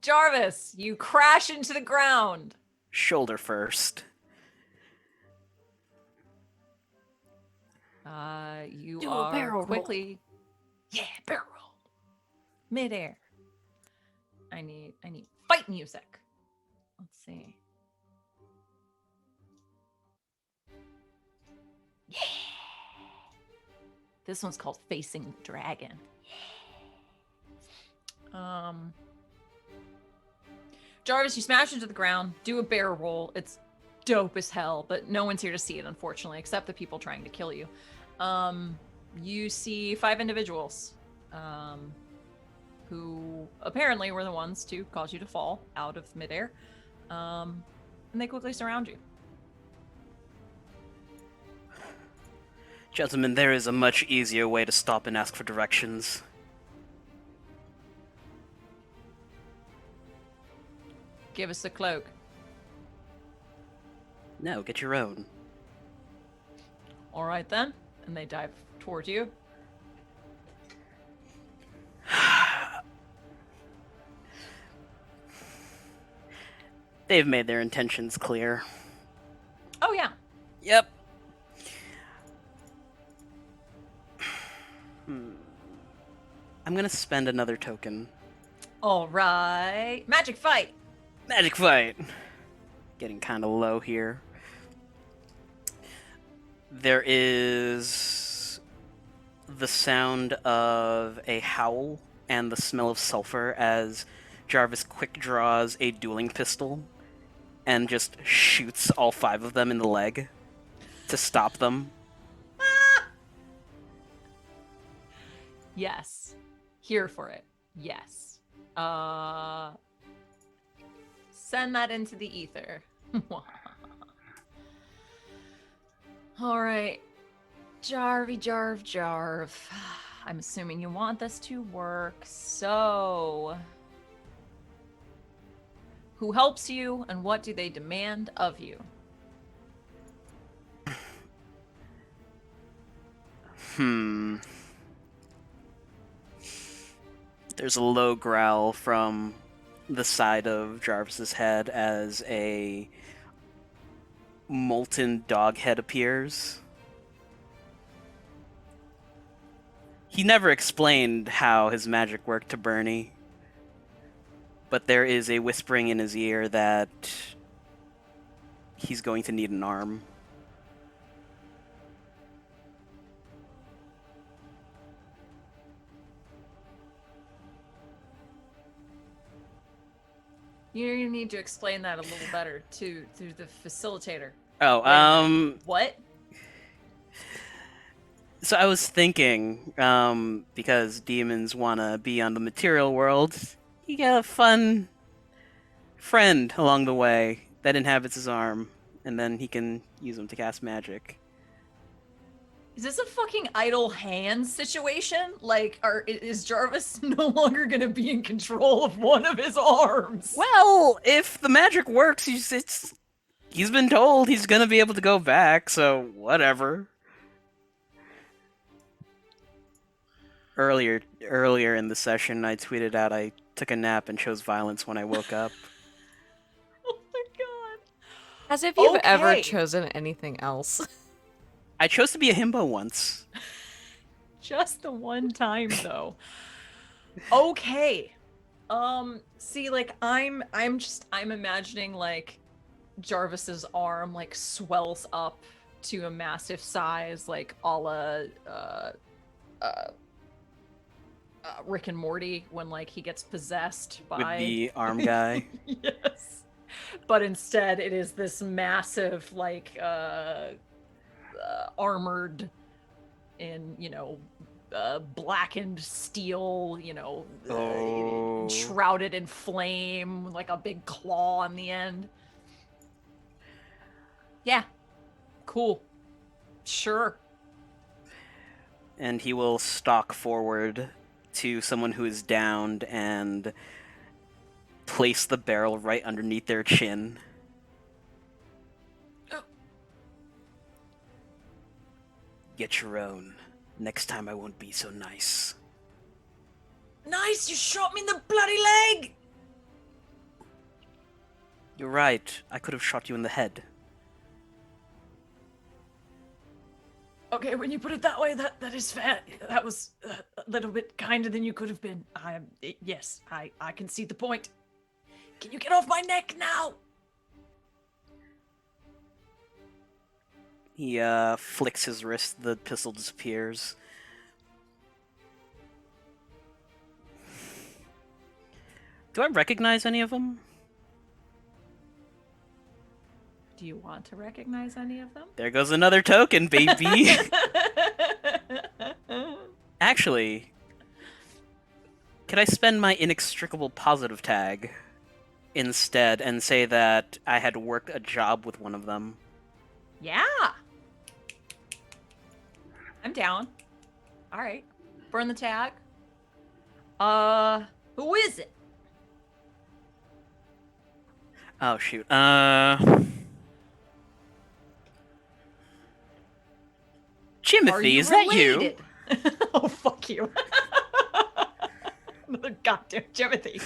Jarvis, you crash into the ground. Shoulder first. You Do a are barrel roll. quickly. Yeah, barrel roll. Midair. I need fight music. Let's see. Yeah. This one's called Facing the Dragon. Yeah. Jarvis, you smash into the ground, do a barrel roll. It's dope as hell, but no one's here to see it, unfortunately, except the people trying to kill you. You see 5 individuals who apparently were the ones to cause you to fall out of midair. And they quickly surround you. Gentlemen, there is a much easier way to stop and ask for directions. Give us the cloak. No, get your own. All right, then. And they dive toward you. They've made their intentions clear. Oh, yeah. Yep. I'm gonna spend another token. All right. Magic fight. Magic fight! Getting kind of low here. There is the sound of a howl and the smell of sulfur as Jarvis quick draws a dueling pistol and just shoots all 5 of them in the leg to stop them. Yes. Here for it. Yes. Send that into the ether. All right. Jarv. I'm assuming you want this to work, so... Who helps you, and what do they demand of you? There's a low growl from the side of Jarvis's head as a molten dog head appears. He never explained how his magic worked to Bernie, but there is a whispering in his ear that he's going to need an arm. You need to explain that a little better to the facilitator. Oh, What? So I was thinking, because demons want to be on the material world, you get a fun friend along the way that inhabits his arm. and then he can use them to cast magic. Is this a fucking idle hands situation? Like, is Jarvis no longer gonna be in control of one of his arms? Well, if the magic works, he's been told he's gonna be able to go back, so whatever. Earlier in the session, I tweeted out I took a nap and chose violence when I woke up. Oh my god. As if you've ever Okay. chosen anything else. I chose to be a himbo once. Just the one time though. Okay. See, like I'm imagining like Jarvis's arm like swells up to a massive size, like a la Rick and Morty when like he gets possessed by With the arm guy. Yes. But instead it is this massive like armored in, blackened steel, Oh. shrouded in flame, like a big claw on the end. Yeah. Cool. Sure. And he will stalk forward to someone who is downed and place the barrel right underneath their chin. Oh. Get your own. Next time I won't be so nice. Nice, you shot me in the bloody leg! You're right. I could have shot you in the head. Okay, when you put it that way, that is fair. That was a little bit kinder than you could have been. Yes, I can see the point. Can you get off my neck now? He flicks his wrist, the pistol disappears. Do I recognize any of them? Do you want to recognize any of them? There goes another token, baby! Actually, could I spend my inextricable positive tag instead and say that I had worked a job with one of them? Yeah. I'm down. All right. Burn the tag. Who is it? Oh, shoot. Timothy, is that you? Oh, fuck you. Another goddamn Timothy.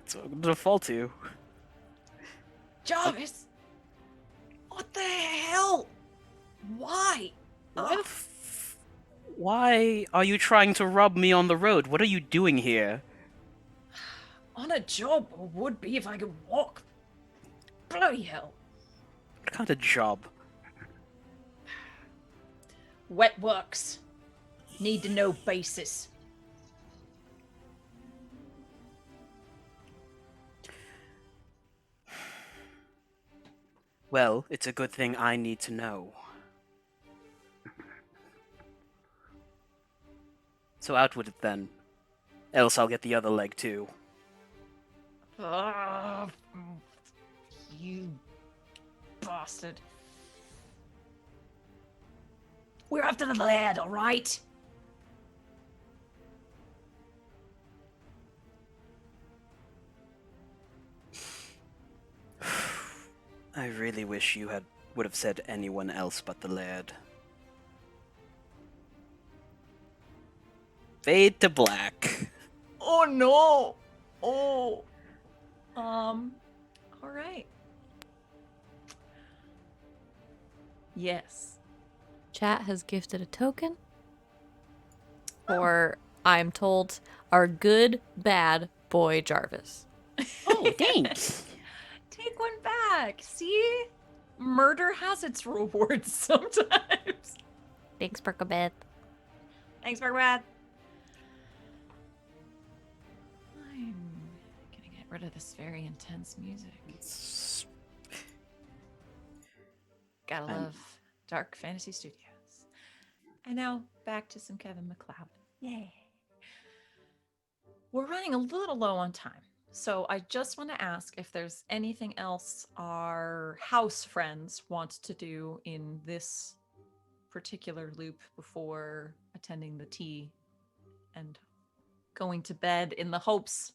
That's what I'm gonna default to. Jarvis. What the hell? Why? Ugh. Why are you trying to rob me on the road? What are you doing here? On a job, or would be if I could walk. Bloody hell. What kind of job? Wet works. Need to know basis. Well, it's a good thing I need to know. So out with it then. Else I'll get the other leg too. You bastard. We're after the Layrd, all right? I really wish you would have said anyone else but the Laird. Fade to black. Oh no! Oh. All right. Yes. Chat has gifted a token. Or, I'm told, our good, bad boy Jarvis. Oh, thanks. Take one back. See? Murder has its rewards sometimes. Thanks, Perkabeth. Thanks, Brad. I'm gonna get rid of this very intense music. Gotta love Dark Fantasy Studios. And now back to some Kevin MacLeod. Yay. We're running a little low on time, So I just want to ask if there's anything else our house friends want to do in this particular loop before attending the tea and going to bed in the hopes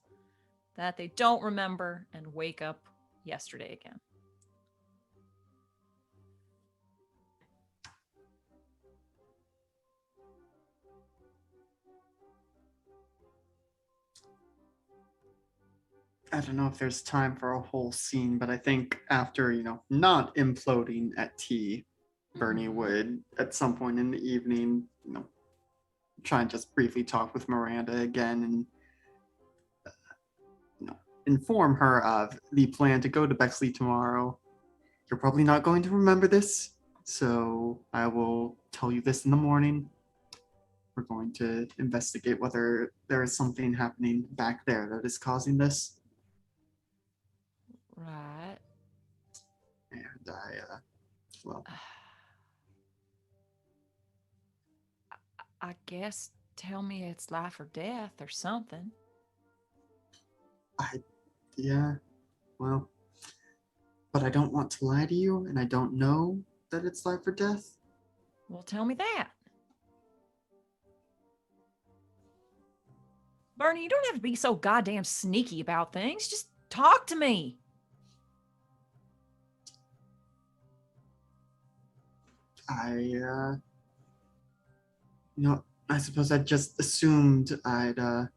that they don't remember and wake up yesterday again. I don't know if there's time for a whole scene, but I think after, not imploding at tea, Bernie would, at some point in the evening, try and just briefly talk with Miranda again and, inform her of the plan to go to Bexley tomorrow. You're probably not going to remember this, so I will tell you this in the morning. We're going to investigate whether there is something happening back there that is causing this. Right. And I guess tell me it's life or death or something. yeah, well, but I don't want to lie to you, and I don't know that it's life or death. Well, tell me that. Bernie, you don't have to be so goddamn sneaky about things. Just talk to me. I suppose I just assumed I'd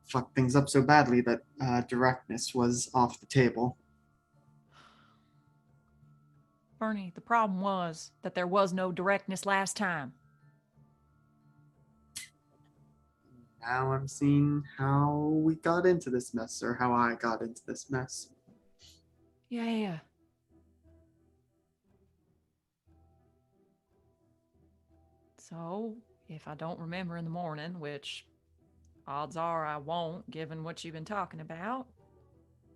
fuck things up so badly that directness was off the table. Bernie, the problem was that there was no directness last time. Now I'm seeing how we got into this mess, or how I got into this mess. Yeah. So, if I don't remember in the morning, which odds are I won't, given what you've been talking about,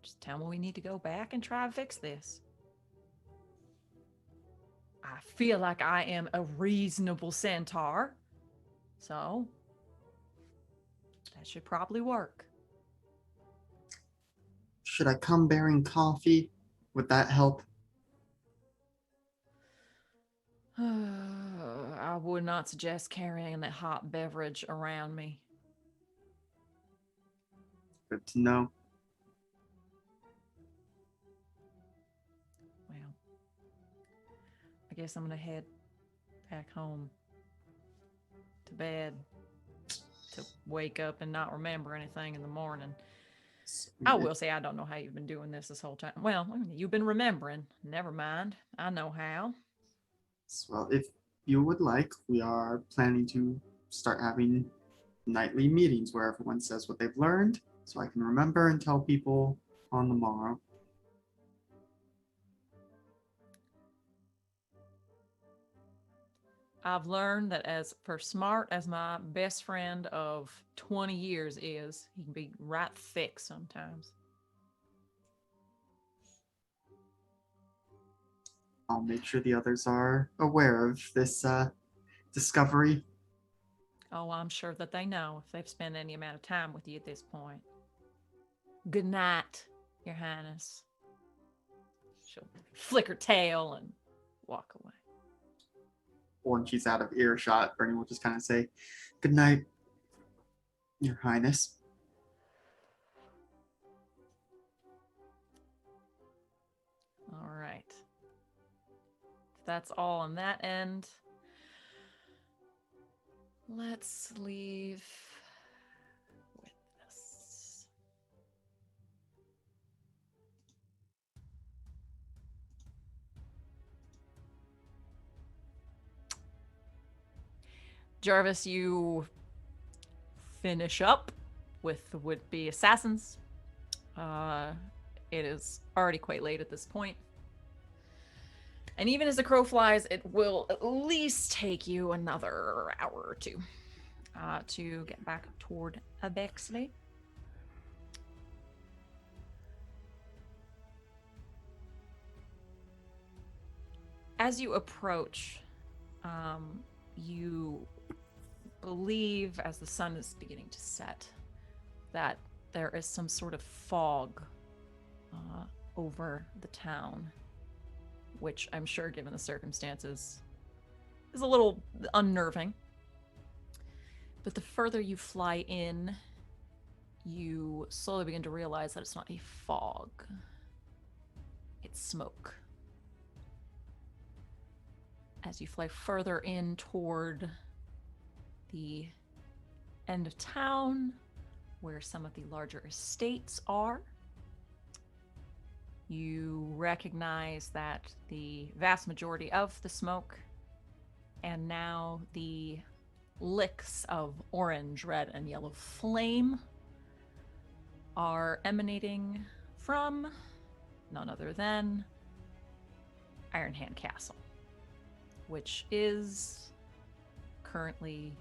just tell me we need to go back and try and fix this. I feel like I am a reasonable centaur, so that should probably work. Should I come bearing coffee? Would that help? I would not suggest carrying that hot beverage around me. Good to know. Well, I guess I'm gonna head back home to bed to wake up and not remember anything in the morning. I will say I don't know how you've been doing this whole time. Well, you've been remembering. Never mind. I know how. Well, if you would like, we are planning to start having nightly meetings where everyone says what they've learned, so I can remember and tell people on the morrow. I've learned that as for smart as my best friend of 20 years is, he can be right thick sometimes. I'll make sure the others are aware of this discovery. Oh, I'm sure that they know if they've spent any amount of time with you at this point. Good night, Your Highness. She'll flick her tail and walk away. When she's out of earshot, Bernie will just kind of say, "Good night, Your Highness." All right. If that's all on that end, let's leave with this. Jarvis, you finish up with the would-be assassins. It is already quite late at this point. And even as the crow flies, it will at least take you another hour or two to get back toward Bexley. As you approach, you believe, as the sun is beginning to set, that there is some sort of fog over the town, which I'm sure, given the circumstances, is a little unnerving. But the further you fly in, you slowly begin to realize that it's not a fog. It's smoke. As you fly further in toward the end of town, where some of the larger estates are, you recognize that the vast majority of the smoke and now the licks of orange, red, and yellow flame are emanating from none other than Ironhand Castle, which is currently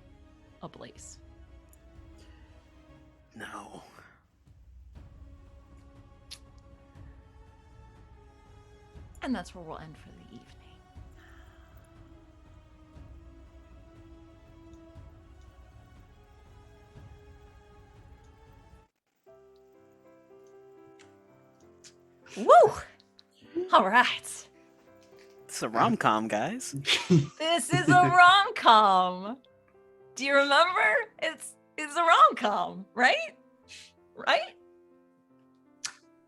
ablaze. No. And that's where we'll end for the evening. Woo! All right. It's a rom-com, guys. This is a rom-com. Do you remember? It's a rom-com, right? Right?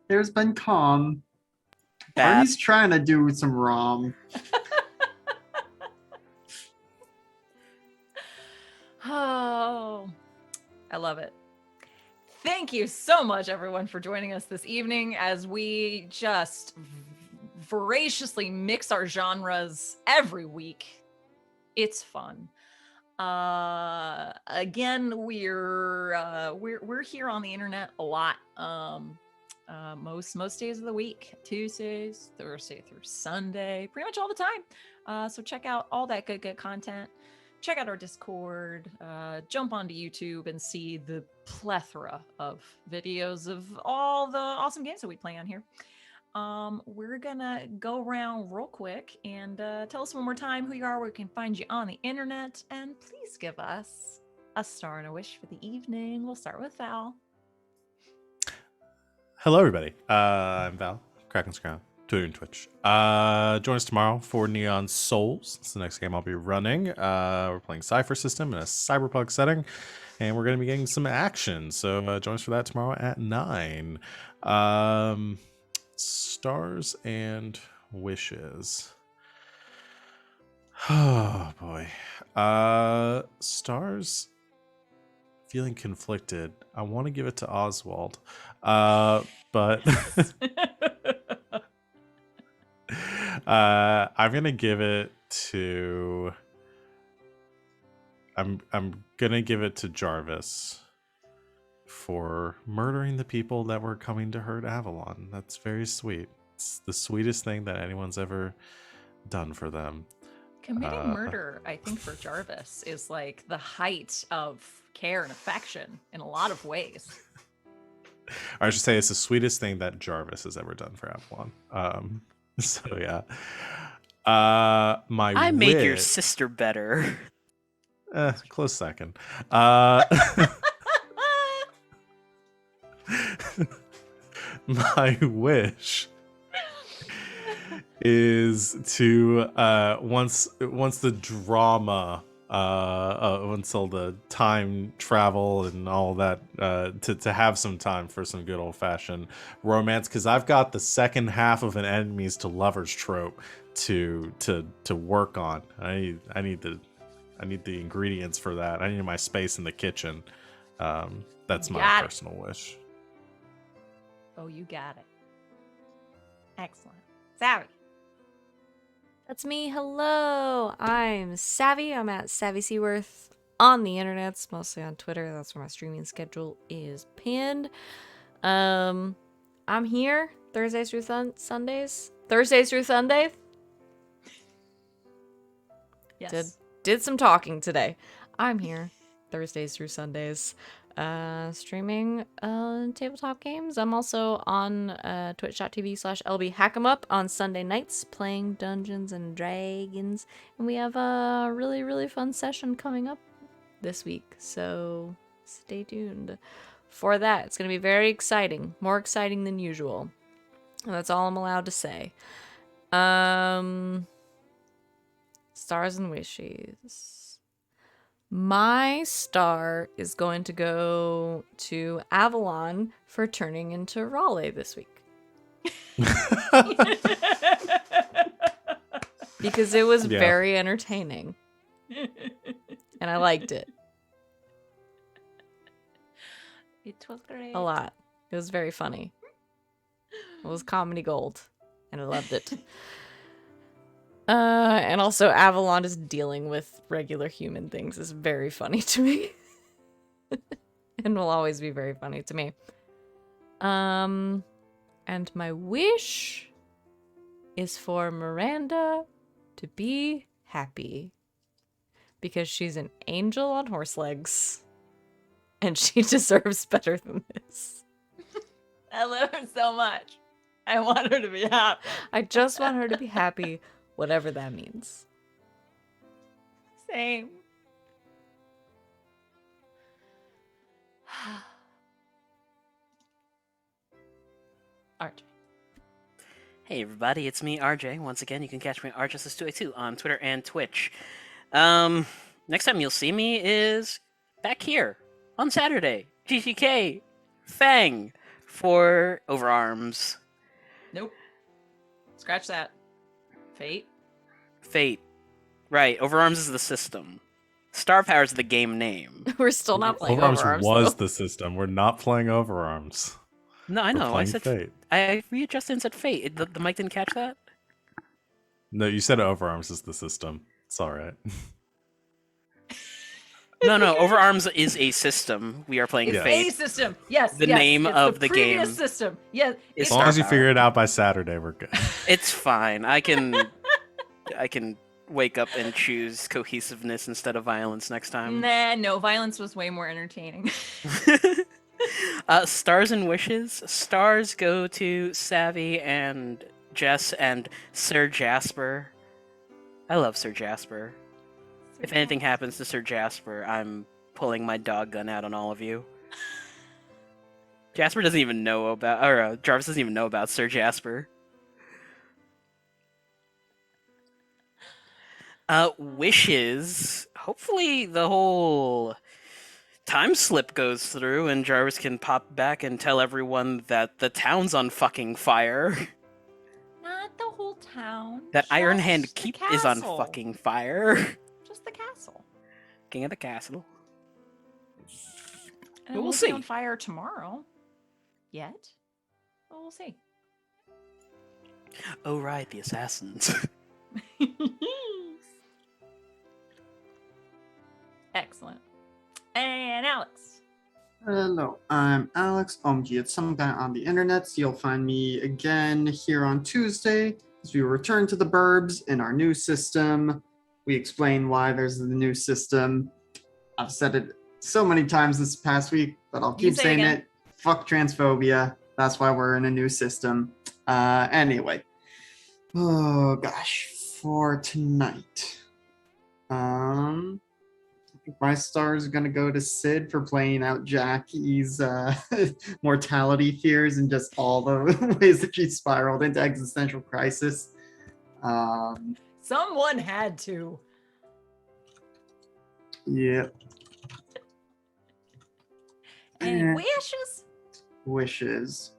There's been calm. Bad. Bernie's trying to do some rom. Oh, I love it. Thank you so much, everyone, for joining us this evening as we just voraciously mix our genres every week. It's fun. Again, we're here on the internet a lot. Most days of the week, Tuesdays, Thursday through Sunday, pretty much all the time. So check out all that good content. Check out our Discord, jump onto YouTube and see the plethora of videos of all the awesome games that we play on here. We're gonna go around real quick and tell us one more time who you are, where we can find you on the internet, and please give us a star and a wish for the evening. We'll start with Val. Hello, everybody. I'm Val, Kraken's Crown, Twitter and Twitch. Join us tomorrow for Neon Souls. It's the next game I'll be running. We're playing Cypher System in a cyberpunk setting, and we're going to be getting some action. So join us for that tomorrow at 9. Stars and wishes. Oh, boy. Stars, feeling conflicted. I want to give it to Oswald. But I'm gonna give it to I'm gonna give it to Jarvis for murdering the people that were coming to hurt Avalon. That's very sweet. It's the sweetest thing that anyone's ever done for them. Committing murder, I think, for Jarvis is like the height of care and affection in a lot of ways. I should say it's the sweetest thing that Jarvis has ever done for Avalon. So yeah. I made your sister better. Close second. My wish is to once the drama until the time travel and all that, to have some time for some good old-fashioned romance, because I've got the second half of an enemies to lovers trope to work on. I need the ingredients for that. I need my space in the kitchen. That's my personal wish. Oh, you got it. Excellent. Savvy. That's me. Hello. I'm Savvy. I'm at Savvy Seaworth on the internets, mostly on Twitter. That's where my streaming schedule is pinned. I'm here Thursdays through Sundays. Thursdays through Sundays. Yes. Did some talking today. I'm here Thursdays through Sundays. Streaming tabletop games. I'm also on twitch.tv/lbhackemup on Sunday nights playing Dungeons and Dragons, and we have a really fun session coming up this week, so stay tuned for that. It's going to be very exciting. More exciting than usual. And that's all I'm allowed to say. Stars and wishes. My star is going to go to Avalon for turning into Raleigh this week. Because it was Yeah. very entertaining. And I liked it It was great. a lot. It was very funny. It was comedy gold. And I loved it. And also Avalon is dealing with regular human things is very funny to me. And will always be very funny to me. And my wish is for Miranda to be happy. Because she's an angel on horse legs. And she deserves better than this. I love her so much. I want her to be happy. I just want her to be happy, whatever that means. Same. RJ. Hey everybody, it's me, RJ. Once again, you can catch me at RJustice282 on Twitter and Twitch. Next time you'll see me is back here on Saturday. GGK Fang for Overarms. Nope. Scratch that. Fate. Fate. Right, Overarms is the system. Star Power is the game name. We're still not playing Overarms Overarms, was though. the system. We're not playing Overarms. No, I We're know. I playing said Fate. I readjusted and said Fate. The mic didn't catch that? No, you said Overarms is the system. It's all right. No, Overarms is a system. We are playing It's Yes. Fate. a system. Yes. The yes. name It's of the previous game system. Yes. is As long as you Star figure Power. it out by Saturday, we're good. It's fine. I can wake up and choose cohesiveness instead of violence next time. Nah, no. Violence was way more entertaining. Stars and wishes. Stars go to Savvy and Jess and Sir Jasper. I love Sir Jasper. If anything happens to Sir Jasper, I'm pulling my dog gun out on all of you. Jasper doesn't even know about, or Jarvis doesn't even know about Sir Jasper. Wishes. Hopefully the whole time slip goes through and Jarvis can pop back and tell everyone that the town's on fucking fire. Not the whole town. That Iron Hand just the Keep is on castle. fucking fire. Just the castle. King of the castle. And But we'll it won't see. be on fire tomorrow. Yet. But we'll see. Oh right, the assassins. Excellent. And Alex. Hello, I'm Alex Omji. It's some guy on the internet. So you'll find me again here on Tuesday as we return to the burbs in our new system. We explain why there's the new system. I've said it so many times this past week, but I'll You keep say it saying again. it. Fuck transphobia. That's why we're in a new system. Anyway. Oh gosh. For tonight. I think my star is gonna go to Sid for playing out Jackie's mortality fears and just all the ways that she spiraled into existential crisis. Someone had to. Yeah. Any Eh. wishes? Wishes.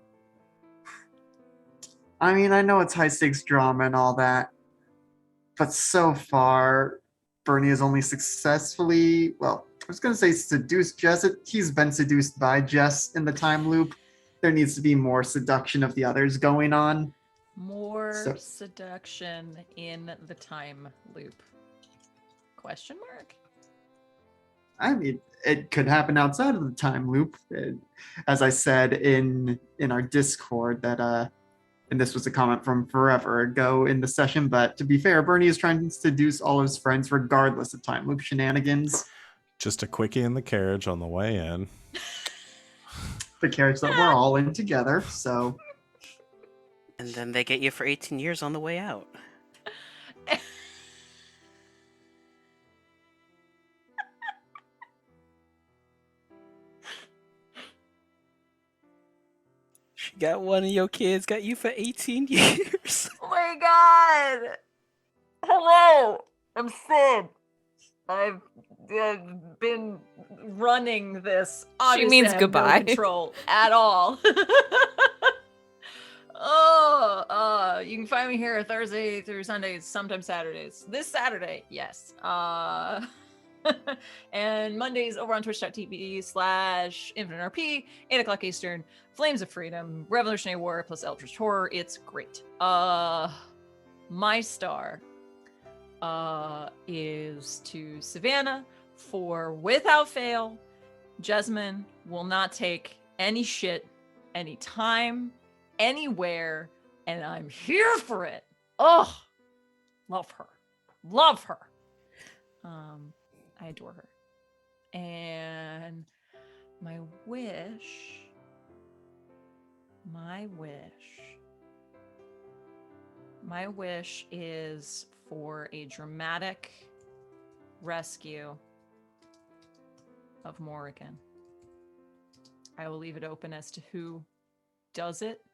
I mean, I know it's high stakes drama and all that, but so far, Bernie has only successfully, well, I was going to say seduced Jess. He's been seduced by Jess in the time loop. There needs to be more seduction of the others going on. More So- seduction in the time loop. Question mark? I mean, it could happen outside of the time loop. As I said in our Discord that and this was a comment from forever ago in the session, but to be fair, Bernie is trying to seduce all his friends regardless of time loop shenanigans. Just a quickie in the carriage on the way in. The carriage that we're all in together, so And then they get you for 18 years on the way out. Got one of your kids, got you for 18 years. Oh my god! Hello! I'm Sid. I've been running this. Obviously, means I have goodbye. no control at all. You can find me here Thursday through Sundays, sometimes Saturdays. This Saturday, yes. And Mondays over on twitch.tv/InfiniteRP, 8 o'clock Eastern, Flames of Freedom, Revolutionary War plus Eldritch Horror. It's great. My star is to Savannah for without fail, Jessamine will not take any shit, anytime, anywhere, and I'm here for it. Oh, love her. Love her. I adore her. And my wish is for a dramatic rescue of Morrigan. I will leave it open as to who does it,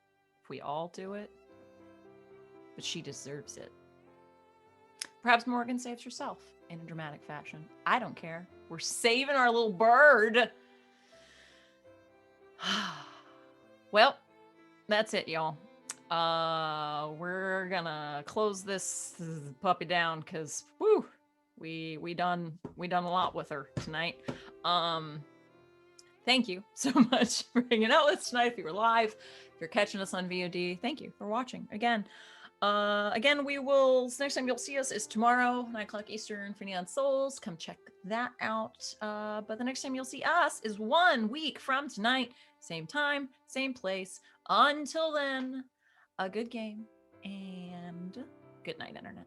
if we all do it, but she deserves it. Perhaps Morrigan saves herself in a dramatic fashion. I don't care. We're saving our little bird. Well, that's it, y'all. We're gonna close this puppy down because we done a lot with her tonight. Thank you so much for hanging out with us tonight. If you were live, if you're catching us on VOD, thank you for watching again. We will, next time you'll see us is tomorrow, 9 o'clock Eastern for Neon Souls. Come check that out. But the next time you'll see us is 1 week from tonight. Same time, same place. Until then, a good game and good night, Internet.